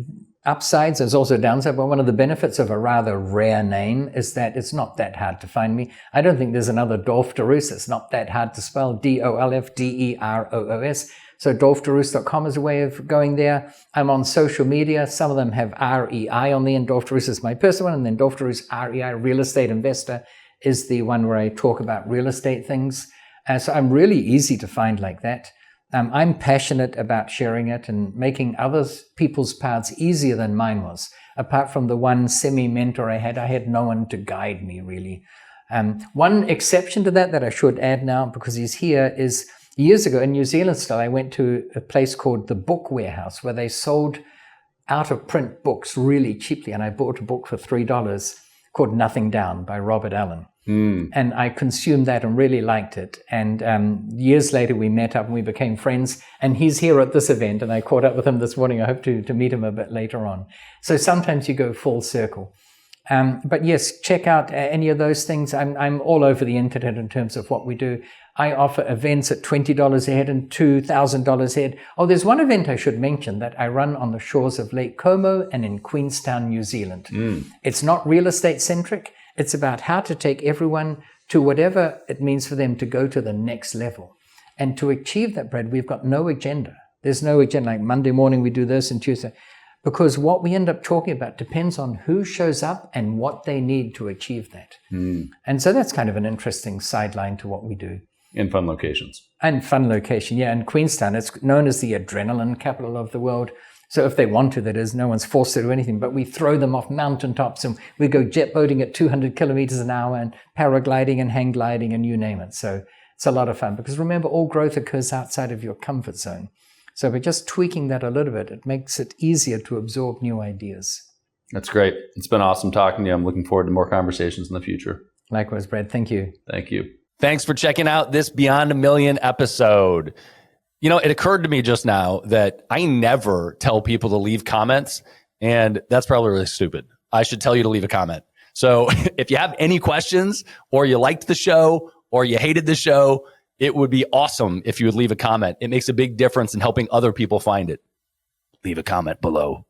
Speaker 1: upsides, there's also a downside, but one of the benefits of a rather rare name is that it's not that hard to find me. I don't think there's another Dolf de Roos. It's not that hard to spell, DolfDeRoos. So dolfderoos.com is a way of going there. I'm on social media. Some of them have REI on the end. Dolf de Roos is my personal one. And then Dolf de Roos REI, Real Estate Investor, is the one where I talk about real estate things. So I'm really easy to find like that. I'm passionate about sharing it and making people's paths easier than mine was. Apart from the one semi-mentor I had no one to guide me, really. One exception to that I should add now, because he's here, is years ago in New Zealand still, I went to a place called the Book Warehouse where they sold out-of-print books really cheaply. And I bought a book for $3 called Nothing Down by Robert Allen. And I consumed that and really liked it. And years later, we met up and we became friends. And he's here at this event. And I caught up with him this morning. I hope to meet him a bit later on. So sometimes you go full circle. But yes, check out any of those things. I'm all over the internet in terms of what we do. I offer events at $20 a head and $2,000 a head. Oh, there's one event I should mention that I run on the shores of Lake Como and in Queenstown, New Zealand. It's not real estate centric. It's about how to take everyone to whatever it means for them to go to the next level. And to achieve that, Brad, we've got no agenda. There's no agenda like Monday morning we do this and Tuesday. Because what we end up talking about depends on who shows up and what they need to achieve that. And so that's kind of an interesting sideline to what we do.
Speaker 2: In fun locations.
Speaker 1: And fun location, yeah. And Queenstown, it's known as the adrenaline capital of the world. So if they want to, that is, no one's forced to do anything, but we throw them off mountaintops and we go jet boating at 200 kilometers an hour and paragliding and hang gliding and you name it. So it's a lot of fun because remember, all growth occurs outside of your comfort zone. So by just tweaking that a little bit, it makes it easier to absorb new ideas.
Speaker 2: That's great. It's been awesome talking to you. I'm looking forward to more conversations in the future.
Speaker 1: Likewise, Brad. Thank you.
Speaker 2: Thank you.
Speaker 3: Thanks for checking out this Beyond a Million episode. It occurred to me just now that I never tell people to leave comments, and that's probably really stupid. I should tell you to leave a comment. So if you have any questions or you liked the show or you hated the show, it would be awesome if you would leave a comment. It makes a big difference in helping other people find it. Leave a comment below.